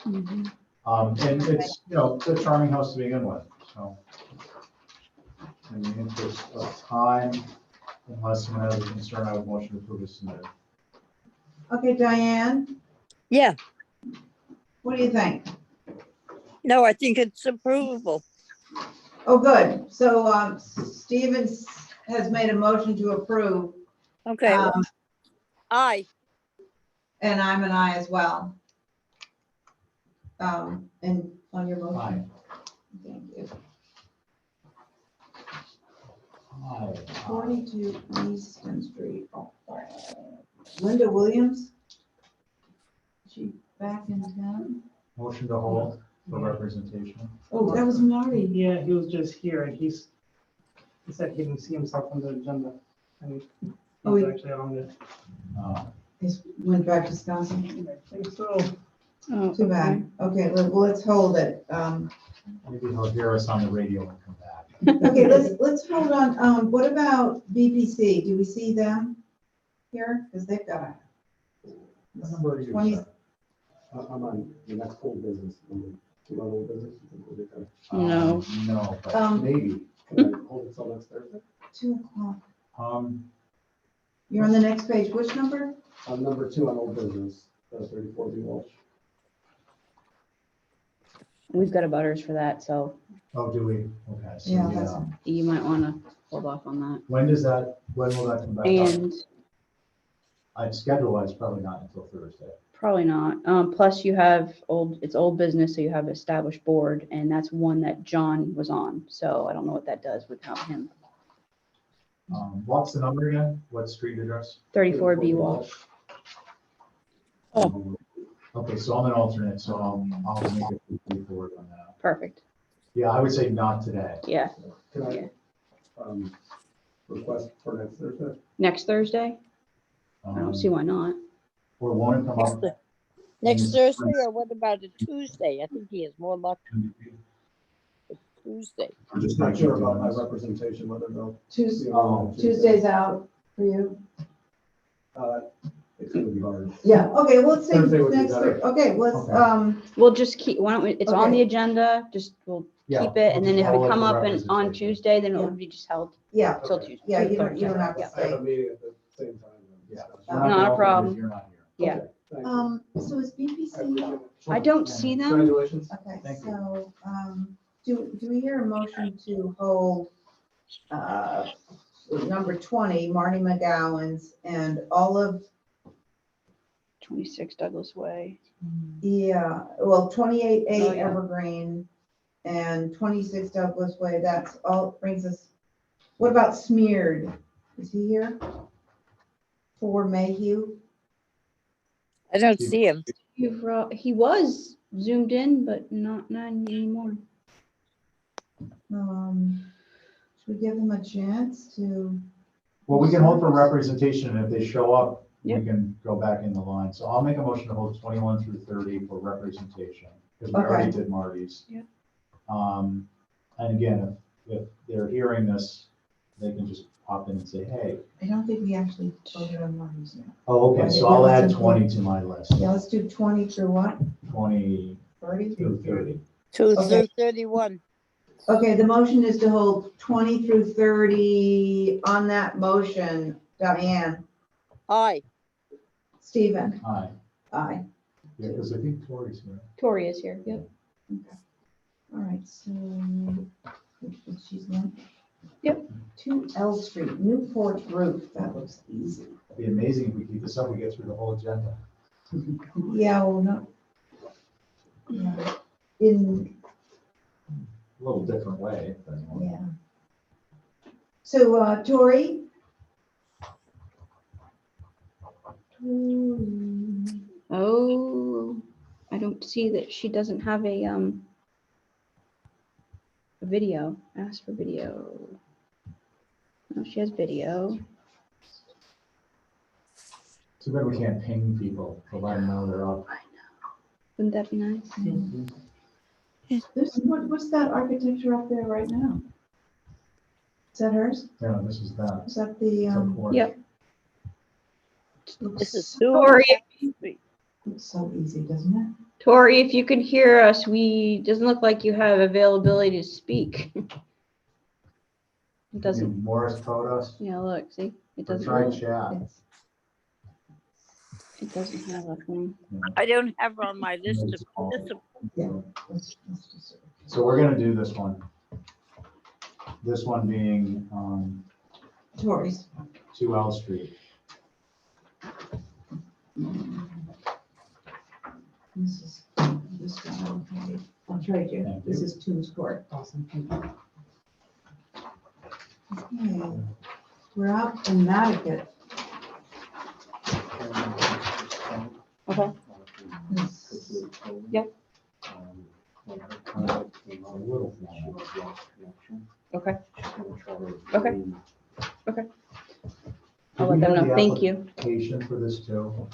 location. And it's, you know, it's a charming house to begin with, so. In the interest of time, unless someone has a concern, I would motion to approve this submitted. Okay, Diane, Yeah. what do you think? No, I think it's approvable. Oh, good. So, Stevens has made a motion to approve. Okay. Aye. And I'm an aye as well. And on your motion? Aye. Thank you. Aye. 42 Easton Street. Linda Williams? She back in town? Motion to hold for representation. Oh, that was Marty. Yeah, he was just here and he said he didn't see himself on the agenda. And Oh, he's he- actually on it. He went back to Wisconsin. I think so. Oh, Too bad. Okay, let's hold it. Maybe he'll hear us on the radio and come back. Okay, let's hold on. What about BPC? Do we see them here? Because they've got What number are you? 20. I'm on the next whole business. Number 2 on old business. No. No, but Um, maybe. Can I hold it till next Thursday? 2:00. You're on the next page. Which number? I'm number 2 on old business, 34 B Walsh. We've got a butters for that, so Oh, do we? Okay. So, Yeah, that's- you might want to hold off on that. when will that come back up? And I'd schedule wise, probably not until Thursday. probably not. Plus you have it's old business, so you have established board, and that's one that John was on. So I don't know what that does without him. What's the number again? What street address? 34 B Walsh. Okay, so I'm an alternate, so I'll make it forward on that. Perfect. Yeah, I would say not today. Yeah. Can Yeah. I request for next Thursday? Next Thursday? I don't see why not. Or won't it come up? Next Thursday, or what about a Tuesday? I think he has more luck. It's Tuesday. I'm just not sure about my representation, whether they'll. Tuesday's out for you? It's gonna be hard. Yeah, okay, well, let's say Thursday would be next, better. okay, let's, Okay. We'll just keep, why don't we, it's on Okay. the agenda, just we'll Yeah, keep it, and then if I'll we let come the up on representation. Tuesday, then it Yeah. will be just held yeah, till Okay. Tuesday. yeah, you don't have to Yeah. I have stay. a meeting at the same time. Yeah. Not a problem. You're not here. Yeah. Okay, thank you. So is I BPC, appreciate it. I don't see them. Congratulations. okay, Thank you. so, do we hear a motion to hold, number 20, Marty McGowan's, and all of 26 Douglas Way. yeah, well, 28A Oh, yeah. Evergreen and 26 Douglas Way, that's all brings us, what about Smeared? Is he here? For Mayhew? I don't see him. He was zoomed in, but not anymore. Should we give him a chance to? Well, we can hold for representation, and if they show up, we Yep. can go back in the line. So I'll make a motion to hold 21 through 30 for representation, because we already Okay. did Marty's. Yep. And again, if they're hearing this, they can just pop in and say, hey. I don't think we actually voted on Marty's yet. Oh, okay, so I'll add 20 to my list. Yeah, let's do 20 through what? 20 30? through 30. 2 Okay. through 31. Okay, the motion is to hold 20 through 30 on that motion. Diane, Aye. Stephen, Aye. aye. Yeah, because I think Tori's here. Tori is here. Yep. Okay. All right, so she's in. Yep. 2 L Street, new porch roof. That looks easy. It'd be amazing if we keep this up, we get through the whole agenda. Yeah, well, no. Yeah. In, A little different way. but- yeah. So, Tori? Oh, I don't see that she doesn't have a video. Ask for video. Oh, she has video. Too bad we can't ping people to let them know they're up. Wouldn't that be nice? What's that architecture up there right now? Is that hers? Yeah, this is that. Is that the, It's a porch. Yep. This is Tori, looks so easy, doesn't it? Tori, if you can hear us, doesn't look like you have availability to speak. It doesn't. Morris code us. Yeah, look, see, it Or doesn't. try chat. It doesn't have a thing. I don't have on my list of, So we're gonna do this one. This one being Tori's. 2L Street. This is this one. Okay. I'll trade you. Thank This you. is Tombs Court. Awesome. Thank you. Okay. We're out in Matticat. Okay. Yep. Okay. Okay. Okay. I'll let them know. Thank you. Application for this too.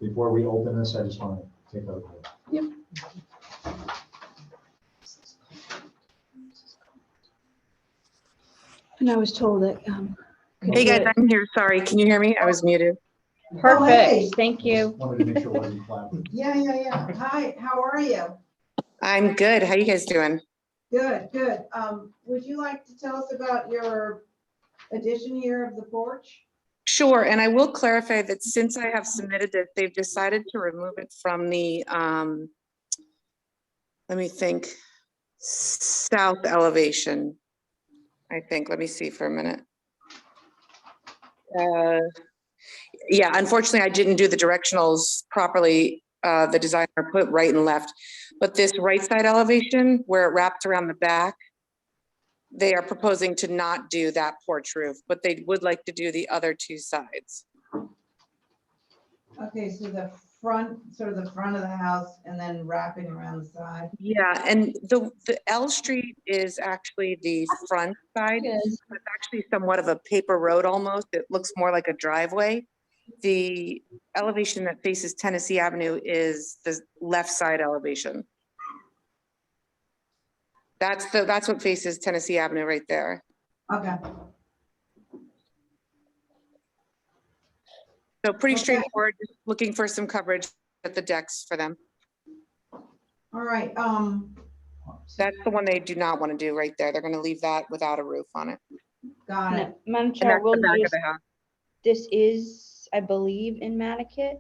Before we open this, I just want to take a look. Yep. And I was told that. Hey guys, I'm here. Sorry, can you hear me? I was muted. Perfect. Oh, hey. Thank you. Wanted to make sure it wasn't flat. Yeah. Hi, how are you? I'm good. How you guys doing? Good. Would you like to tell us about your addition here of the porch? Sure, and I will clarify that since I have submitted this, they've decided to remove it from the, let me think, south elevation, I think. Let me see for a minute. Yeah, unfortunately, I didn't do the directionals properly. The designer put right and left, but this right side elevation where it wraps around the back, they are proposing to not do that porch roof, but they would like to do the other two sides. Okay, so the front, sort of the front of the house and then wrapping around the side. Yeah, and the L Street is actually the front side. It's actually somewhat of a paper road almost. It looks more like a driveway. The elevation that faces Tennessee Avenue is the left side elevation. That's what faces Tennessee Avenue right there. Okay. So pretty straightforward, just looking for some coverage at the decks for them. All right. That's the one they do not want to do right there. They're going to leave that without a roof on it. Got it. Madam And Chair, that's we'll the back of notice the house. this is, I believe, in Matticat,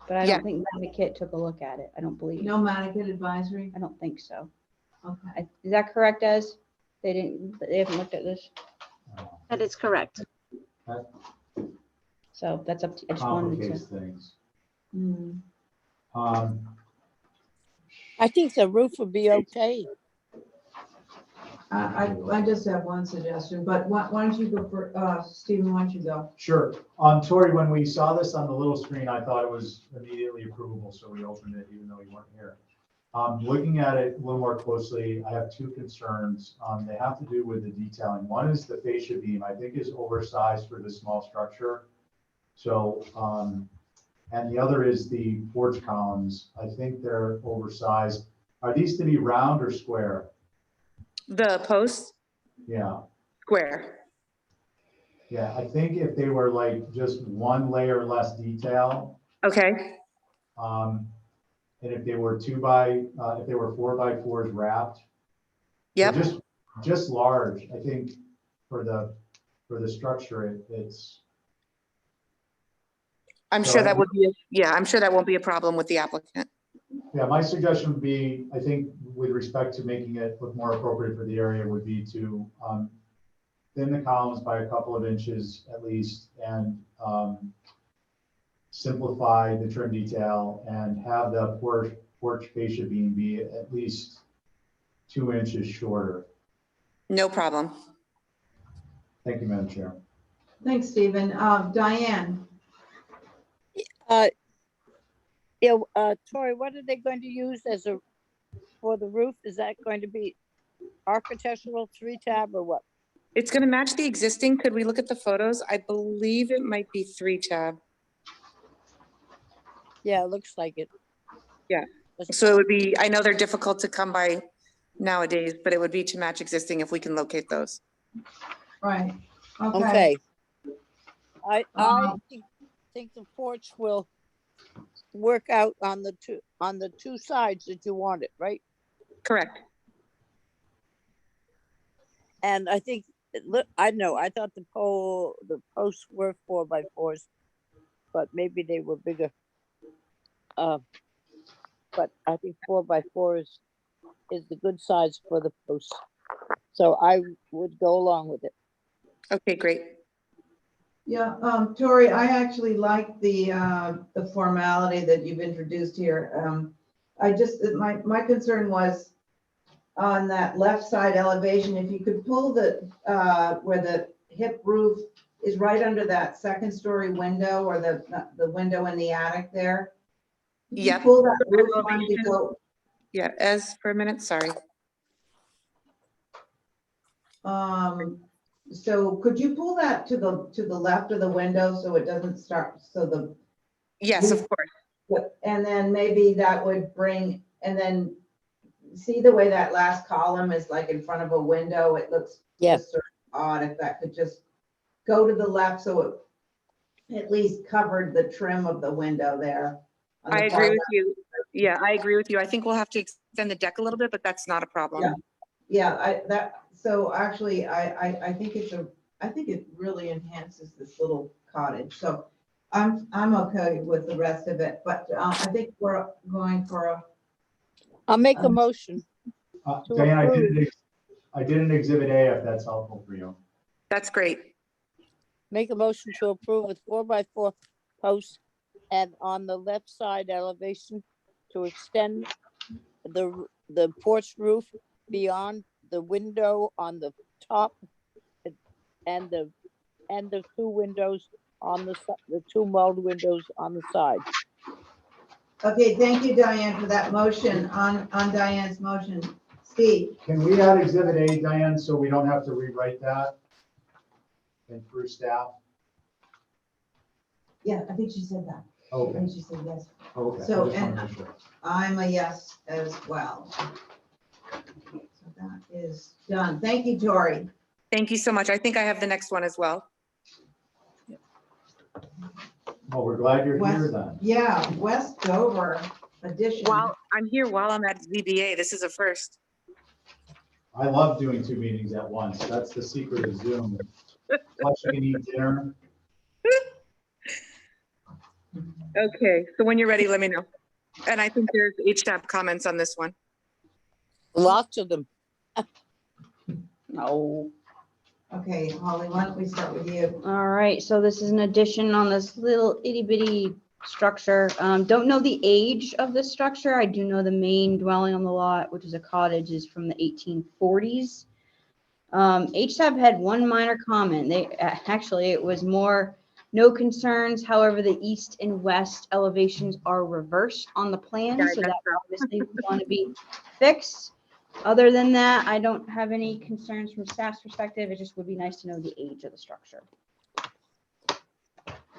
but I Yeah. don't think Matticat took a look at it. I don't believe. No Matticat advisory? I don't think so. Okay. Is that correct, Ez? They haven't looked at this? That is correct. So that's up to, I just wanted Complicates to. things. Hmm. I think the roof would be okay. I just have one suggestion, but why don't you go for, Stephen, why don't you go? Sure. Tori, when we saw this on the little screen, I thought it was immediately approvable, so we opened it even though you weren't here. Looking at it a little more closely, I have two concerns. They have to do with the detailing. One is the fascia beam, I think is oversized for this small structure. So, and the other is the porch columns. I think they're oversized. Are these to be round or square? The posts? Yeah. Square. Yeah, I think if they were like just one layer less detail. Okay. And if they were if they were 4x4s wrapped. Yep. Just large, I think for the structure, it's. I'm sure that would be, I'm sure that won't be a problem with the applicant. Yeah, my suggestion would be, I think with respect to making it look more appropriate for the area would be to thin the columns by a couple of inches at least and simplify the trim detail and have the porch fascia beam be at least 2 inches shorter. No problem. Thank you, Madam Chair. Thanks, Stephen. Diane? Tori, what are they going to use as a for the roof, is that going to be architectural 3-tab or what? It's gonna match the existing. Could we look at the photos? I believe it might be 3-tab. Yeah, it looks like it. Yeah. So it would be, I know they're difficult to come by nowadays, but it would be to match existing if we can locate those. Right, okay. Okay. I Um, think the porch will work out on the two sides that you want it, right? Correct. And I think, I know, I thought the posts were 4x4s, but maybe they were bigger. But I think 4x4 is the good size for the posts. So I would go along with it. Okay, great. Yeah, Tori, I actually like the formality that you've introduced here. I just, my concern was on that left side elevation, if you could pull the, where the hip roof is right under that second story window or the window in the attic there. Yeah. Pull that roof line to go. Yeah, as for a minute, sorry. So could you pull that to the left of the window so it doesn't start, so the. Yes, of course. And then maybe that would bring, and then see the way that last column is like in front of a window, it looks just sort of odd if that could just go to the left so it at least covered the trim of the window there. I agree with you. Yeah, I agree with you. I think we'll have to extend the deck a little bit, but that's not a problem. Yeah, so actually, I think I think it really enhances this little cottage. So I'm okay with the rest of it, but I think we're going for a. I'll make a motion. Diane, I did an exhibit A if that's helpful for you. That's great. Make a motion to approve with 4x4 posts and on the left side elevation to extend the porch roof beyond the window on the top and the two windows on the two mulled windows on the side. Okay, thank you, Diane, for that motion on Diane's motion. Steve? Can we add exhibit A, Diane, so we don't have to rewrite that and through staff? Yeah, I think she said that. Okay. I think she said yes. Okay. So, I just wanna and make sure. I'm a yes as well. So that is done. Thank you, Tori. Thank you so much. I think I have the next one as well. Well, we're glad you're here then. Yeah, West Dover edition. While I'm here, while I'm at ZBA, this is a first. I love doing 2 meetings at once. That's the secret of Zoom. Plus you can eat dinner. Okay, so when you're ready, let me know. And I think there's HTAP comments on this one. Lots of them. No. Okay, Holly, why don't we start with you? All right, so this is an addition on this little itty bitty structure. Don't know the age of this structure. I do know the main dwelling on the lot, which is a cottage, is from the 1840s. HTAP had one minor comment. Actually, it was more no concerns. However, the east and west elevations are reversed on the plan, so that obviously would want to be fixed. Other than that, I don't have any concerns from staff's perspective. It just would be nice to know the age of the structure.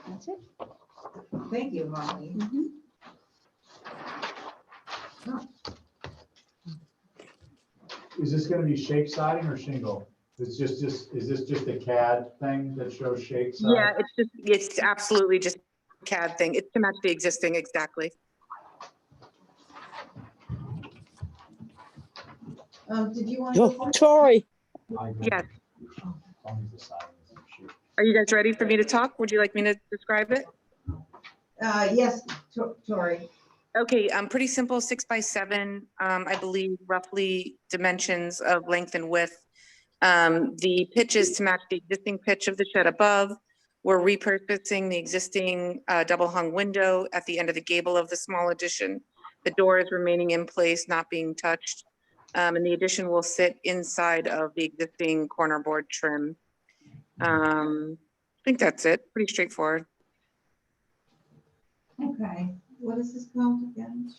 That's it. Thank you, Holly. Is this gonna be shake siding or shingle? Is this just a CAD thing that shows shake siding? Yeah, it's absolutely just a CAD thing. It's to match the existing, exactly. Did you want to? Tori. Yes. Are you guys ready for me to talk? Would you like me to describe it? Yes, Tori. Okay, pretty simple, 6x7, I believe roughly dimensions of length and width. The pitch is to match the existing pitch of the shed above. We're repurposing the existing double hung window at the end of the gable of the small addition. The door is remaining in place, not being touched. And the addition will sit inside of the existing corner board trim. I think that's it, pretty straightforward. Okay, what is this called again?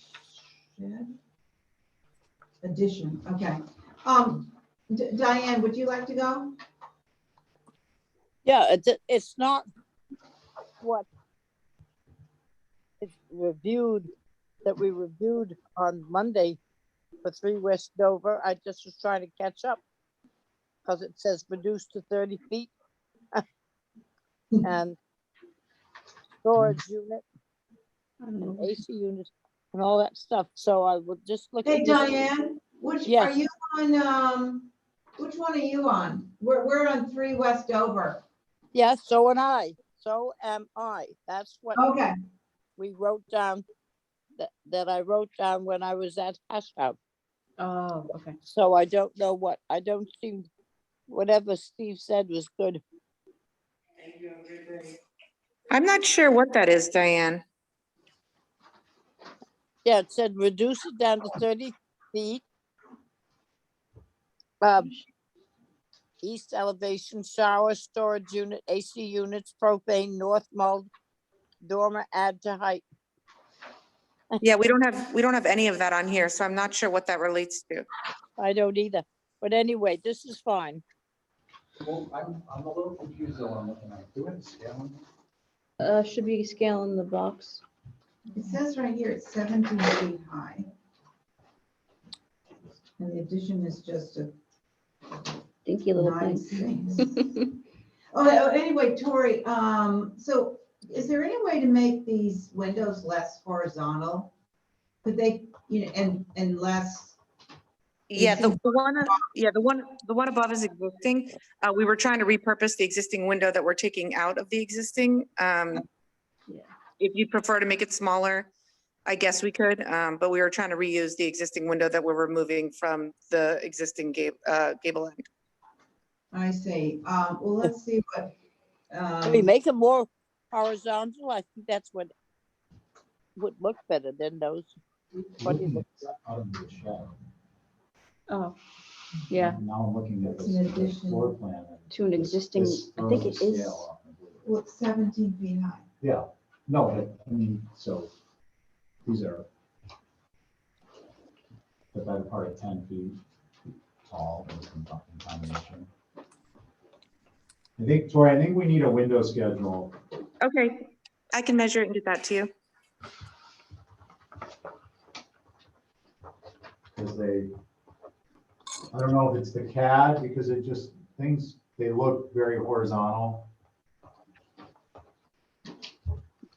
Shed? Addition, okay. Diane, would you like to go? Yeah, it's not what it's reviewed, that we reviewed on Monday for 3 West Dover. I just was trying to catch up because it says reduced to 30 feet. And storage unit and AC units and all that stuff. So I would just look Hey, at this. Diane, which, Yes. are you on, which one are you on? We're on 3 West Dover. Yes, so am I. So am I. That's what Okay. we wrote down, that I wrote down when I was at Hash House. Oh, okay. So I don't know what, I don't seem, whatever Steve said was good. I'm not sure what that is, Diane. Yeah, it said reduce it down to 30 feet. East elevation, shower, storage unit, AC units, propane, north mold, dormer, add to height. Yeah, we don't have any of that on here, so I'm not sure what that relates to. I don't either. But anyway, this is fine. Well, I'm a little confused though, I'm looking at, do we have a scale? Should be scale in the box. It says right here, it's 17 feet high. And the addition is just a Dinky little nice thing. thing. Oh, anyway, Tori, so is there any way to make these windows less horizontal? Could they, you know, and less? Yeah, the one above is existing. We were trying to repurpose the existing window that we're taking out of the existing. If you prefer to make it smaller, I guess we could, but we were trying to reuse the existing window that we're removing from the existing gable end. I see. Well, let's see what. Can we make it more horizontal? I think that's what would look better than those. What do you look like? Out of the shed. Oh, yeah. Now I'm looking at It's an this addition floor plan. and To an this- existing, this I think throws it the is. scale off completely. Well, it's 17 feet high. Yeah, no, I mean, so these are the better part of 10 feet tall in combination. I think, Tori, I think we need a window schedule. Okay, I can measure it and get that to you. Because I don't know if it's the CAD, because it just, they look very horizontal.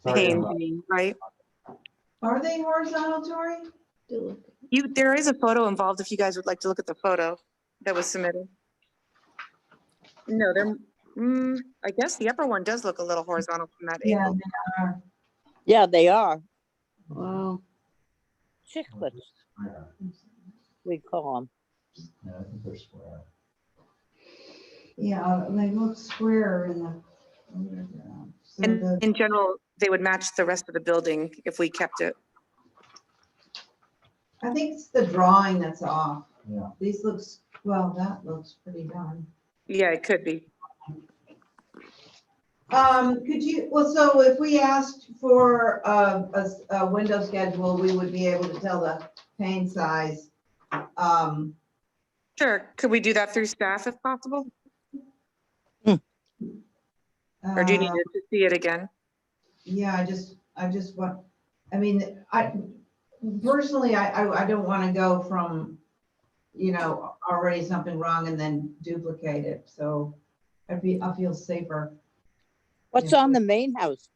Sorry, Painting, right? Are they horizontal, Tori? There is a photo involved if you guys would like to look at the photo that was submitted. No, I guess the upper one does look a little horizontal from that Yeah, angle. they are. Yeah, they are. Wow. Chiclets, we call them. Yeah, I think they're square. Yeah, they look square in the. So And in general, they would match the rest of the building if we kept it. I think it's the drawing that's off. Yeah. These looks, well, that looks pretty darn. Yeah, it could be. Could you, well, so if we asked for a window schedule, we would be able to tell the pane size. Sure. Could we do that through staff if possible? Or do you need to see it again? Yeah, I just want, I mean, personally, I don't want to go from, you know, already something wrong and then duplicate it. So I feel safer. What's on the main house?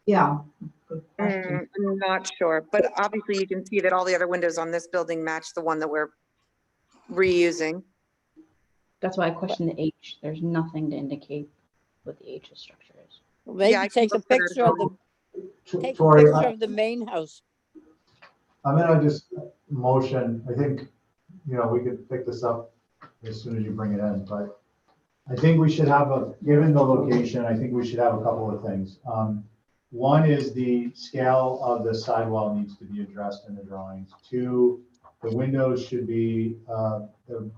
Yeah. Good question. I'm not sure, but obviously you can see that all the other windows on this building match the one that we're reusing. That's why I question the H. There's nothing to indicate what the H structure is. Maybe Yeah, I can take a look at it picture of the Tori, of the main house. I'm gonna just motion, I think, you know, we could pick this up as soon as you bring it in, but I think we should have given the location, I think we should have a couple of things. One is the scale of the sidewall needs to be addressed in the drawings. 2, the windows should be, the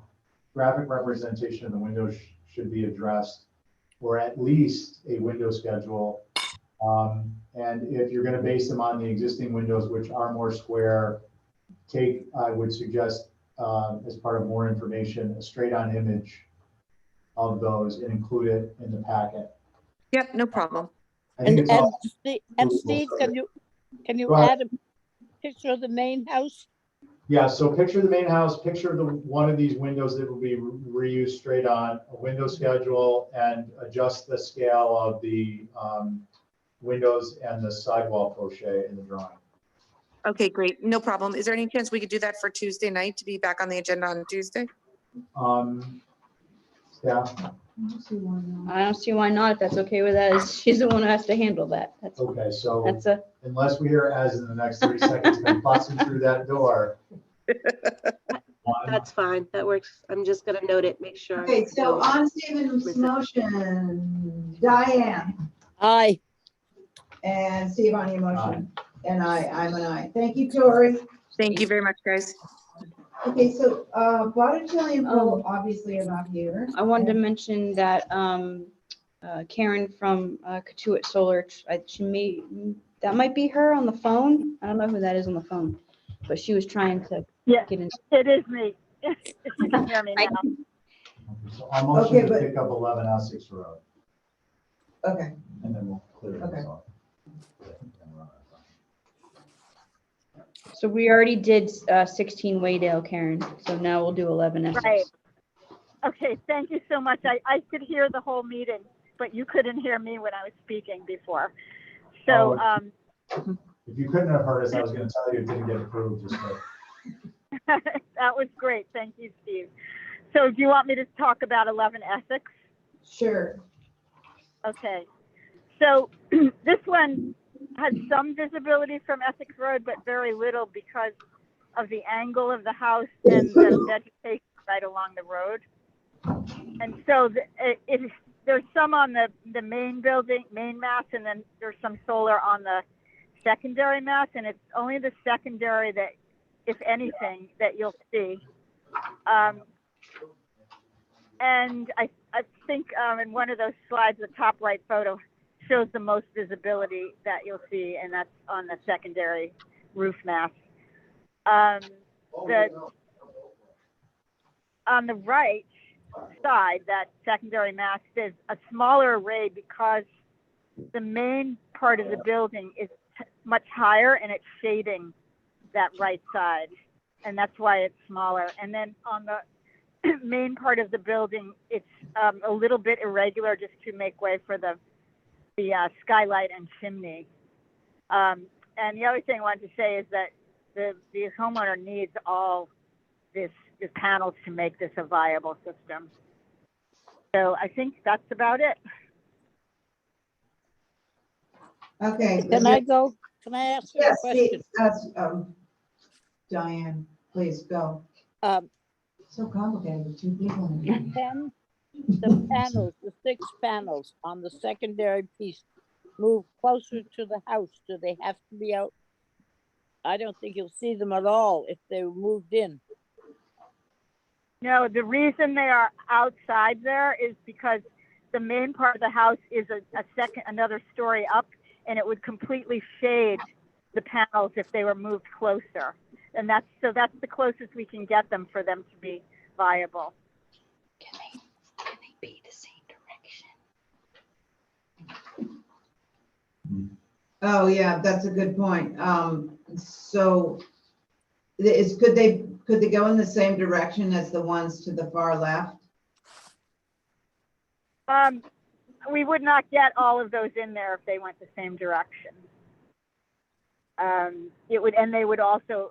graphic representation of the windows should be addressed, or at least a window schedule. And if you're gonna base them on the existing windows, which are more square, I would suggest as part of more information, a straight-on image of those and include it in the packet. Yep, no problem. I think it's all. And Steve, can you Go ahead. add a picture of the main house? Yeah, so picture the main house, picture one of these windows that will be reused straight on, a window schedule, and adjust the scale of the windows and the sidewall crochet in the drawing. Okay, great. No problem. Is there any chance we could do that for Tuesday night to be back on the agenda on Tuesday? Staff? I don't see why not, if that's okay with us. She's the one who has to handle that. That's, Okay, so that's a, unless we hear as in the next 30 seconds, come busting through that door. That's fine. That works. I'm just gonna note it, make sure. Okay, so on Stephen's motion, Diane Aye. and Steve on your motion, and I'm an aye. Thank you, Tori. Thank you very much, guys. Okay, so Botticelli and Cole obviously are not here. I wanted to mention that Karen from Katuitt Solar, that might be her on the phone. I don't know who that is on the phone, but she was trying to get in. It is me. If you can hear me now. So our motion to pick up 11 Essex Road, Okay, and then we'll clear this off. So we already did 16 Waydale, Karen. So now we'll do 11 Essex. Right. Okay, thank you so much. I could hear the whole meeting, but you couldn't hear me when I was speaking before. So, If you couldn't have heard us, I was going to tell you it didn't get approved. Just that was great. Thank you, Steve. So do you want me to talk about 11 Essex? sure. Okay. So this one has some visibility from Essex Road, but very little because of the angle of the house and the vegetation right along the road. And so there's some on the main building, main mast, and then there's some solar on the secondary mast, and it's only the secondary that, if anything, that you'll see. And I think in one of those slides, the top right photo shows the most visibility that you'll see, and that's on the secondary roof mast. On the right side, that secondary mast is a smaller array because the main part of the building is much higher and it's shading that right side, and that's why it's smaller. And then on the main part of the building, it's a little bit irregular just to make way for the skylight and chimney. And the other thing I wanted to say is that the homeowner needs all the panels to make this a viable system. So I think that's about it. Okay. Can I go? Can I ask you a question? Yes, Diane, please go. So complicated with two people. The panels, the 6 panels on the secondary piece move closer to the house. Do they have to be out? I don't think you'll see them at all if they moved in. No, the reason they are outside there is because the main part of the house is another story up, and it would completely shade the panels if they were moved closer. And that's the closest we can get them for them to be viable. Can they be the same direction? Oh, yeah, that's a good point. So could they go in the same direction as the ones to the far left? We would not get all of those in there if they went the same direction. They would also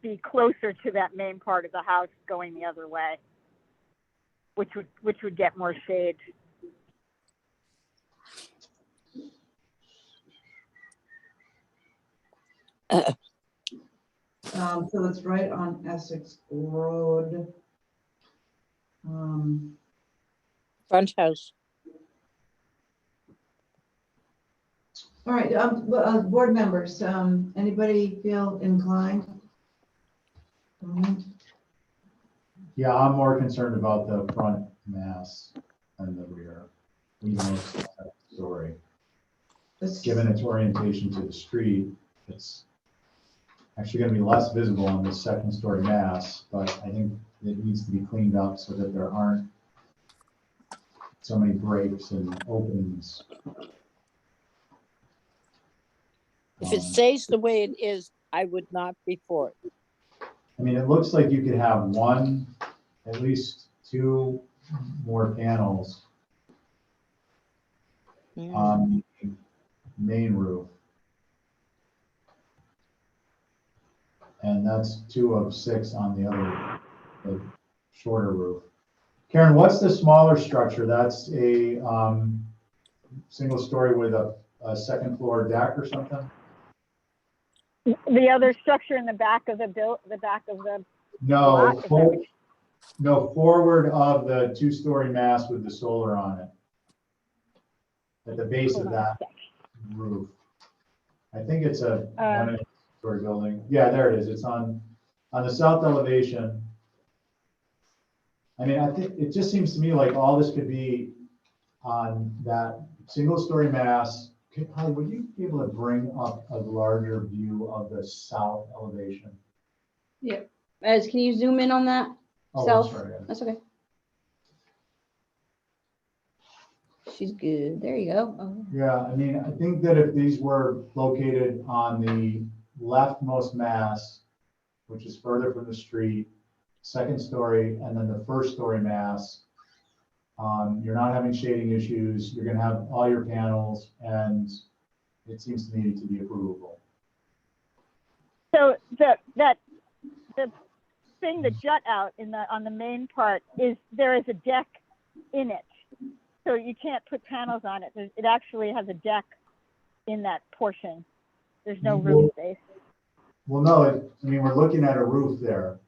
be closer to that main part of the house going the other way, which would get more shade. So it's right on Essex Road. Front house. All right, board members, anybody feel inclined? Yeah, I'm more concerned about the front mass than the rear, even though it's a story. Given its orientation to the street, actually gonna be less visible on this second story mass, but I think it needs to be cleaned up so that there aren't so many breaks and openings. If it stays the way it is, I would not be for it. I mean, it looks like you could have one, at least two more panels on the main roof. And that's 2 of 6 on the other, the shorter roof. Karen, what's the smaller structure? That's a single story with a second floor deck or something? The other structure in the back of the back of the No, lot, is that- no, forward of the 2-story mass with the solar on it. At the base of that roof. I think it's a 1-story building. Yeah, there it is. It's on the south elevation. I mean, I think it just seems to me like all this could be on that single-story mass. Holly, would you be able to bring up a larger view of the south elevation? Yeah. Can you zoom in on that? Oh, South? sorry. That's okay. She's good. There you go. Oh. Yeah, I mean, I think that if these were located on the leftmost mass, which is further from the street, second story, and then the first story mass, you're not having shading issues. You're going to have all your panels, and it seems to me to be approvable. So the thing that jut out on the main part is there is a deck in it, so you can't put panels on it. It actually has a deck in that portion. There's no roof space. Well, no, I mean, we're looking at a roof there.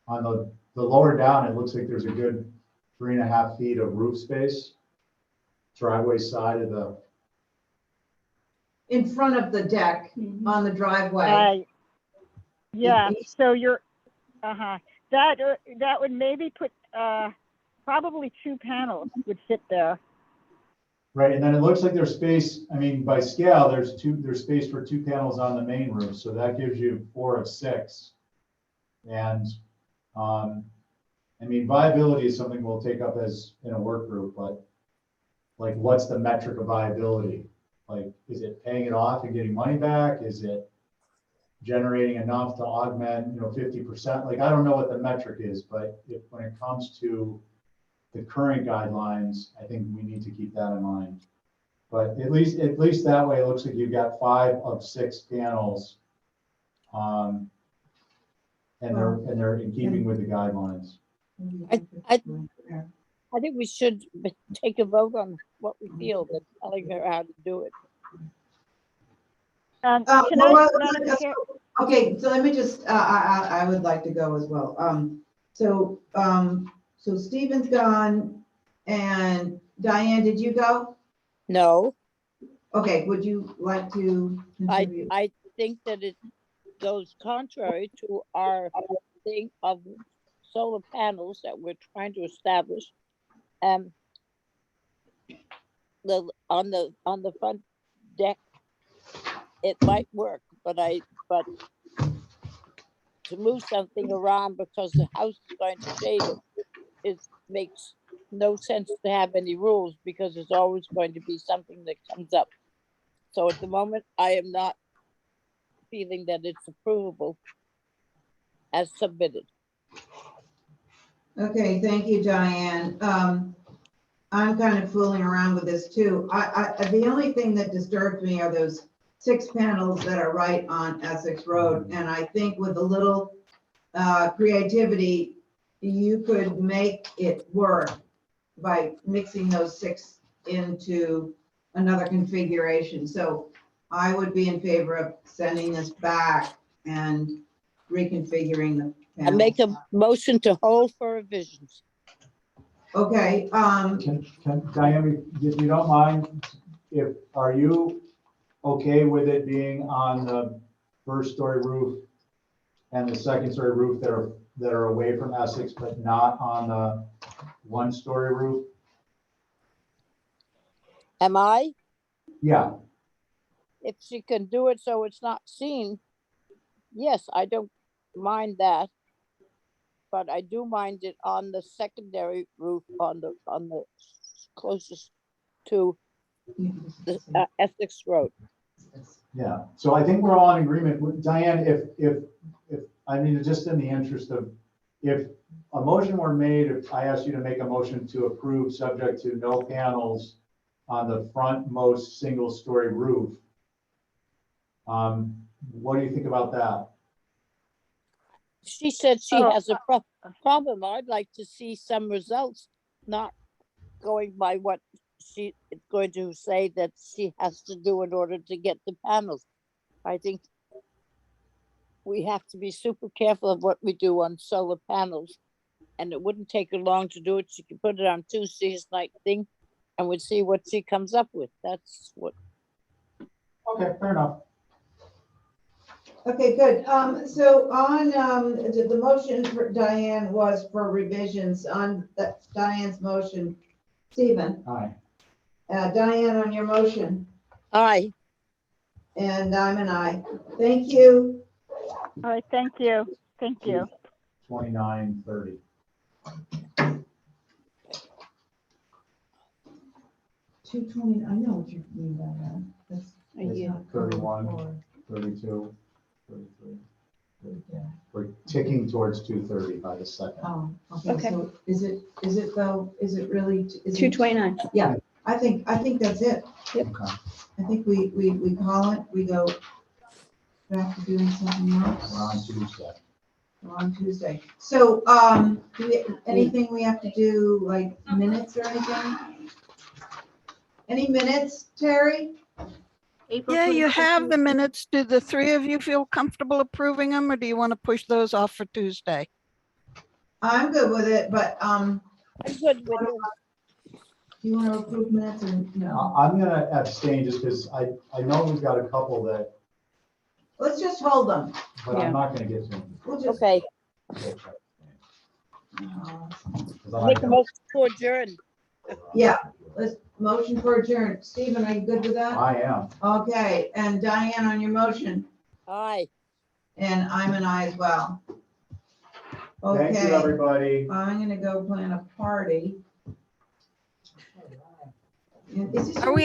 On the lower down, it looks like there's a good 3.5 feet of roof space. Driveway side of the. In front of the deck on the driveway. Yeah, so you're, that would maybe put, probably 2 panels would fit there. Right, and then it looks like there's space, I mean, by scale, there's space for 2 panels on the main roof, so that gives you 4 of 6. And, I mean, viability is something we'll take up as in a work group, but like, what's the metric of viability? Like, is it paying it off and getting money back? Is it generating enough to augment, 50%? Like, I don't know what the metric is, but when it comes to the current guidelines, I think we need to keep that in mind. But at least that way, it looks like you've got 5 of 6 panels, and they're in keeping with the guidelines. I think we should take a vote on what we feel, but telling her how to do it. Okay, so let me just, I would like to go as well. So Stephen's gone, and Diane, did you go? No. Okay, would you like to contribute? I think that it goes contrary to our thing of solar panels that we're trying to establish. On the front deck, it might work, but to move something around because the house is going to shade it makes no sense to have any rules, because there's always going to be something that comes up. So at the moment, I am not feeling that it's approvable as submitted. Okay, thank you, Diane. I'm kind of fooling around with this too. The only thing that disturbs me are those 6 panels that are right on Essex Road. And I think with a little creativity, you could make it work by mixing those 6 into another configuration. So I would be in favor of sending this back and reconfiguring the panels. I make a motion to hold for revisions. Okay. Can Diane, if you don't mind, are you okay with it being on the first story roof and the second story roof that are away from Essex, but not on the 1-story roof? Am I? Yeah. If she can do it so it's not seen. Yes, I don't mind that. But I do mind it on the secondary roof on the closest to the Essex Road. Yeah, so I think we're all in agreement with Diane, if, I mean, just in the interest of, if a motion were made, if I asked you to make a motion to approve subject to no panels on the frontmost single-story roof, what do you think about that? She said she has a problem. I'd like to see some results, not going by what she is going to say that she has to do in order to get the panels. I think we have to be super careful of what we do on solar panels. And it wouldn't take her long to do it. She could put it on Tuesday's night thing and we'd see what she comes up with. That's what. Okay, fair enough. Okay, good. So on, the motion for Diane was for revisions on Diane's motion. Stephen? Aye. Diane, on your motion? Aye. And I'm an aye. Thank you. All right, thank you. Thank you. 29:30. $220, I know what you mean by that. That's Yeah. not 31, 32, 33. We're ticking towards 2:30 by the second. Oh, Okay. okay, so is it though, is it really? Is it- 229. Yeah, I think that's it. Yep. Okay. I think we call it, we go back to doing something else. We're on Tuesday. We're on Tuesday. So, anything we have to do, like minutes or anything? Any minutes, Terry? Yeah, you have the minutes. Do the three of you feel comfortable approving them, or do you want to push those off for Tuesday? I'm good with it, but, I'm good with it. do you want to approve minutes or no? I'm gonna abstain just because I know we've got a couple that, Let's just hold them. but I'm not gonna get to them. We'll just. Okay. Make a motion to adjourn. Yeah, let's motion for adjourn. Stephen, are you good with that? I am. Okay, and Diane on your motion, Aye. and I'm an aye as well. Thank you, Okay, everybody. I'm gonna go plan a party. And is this Are we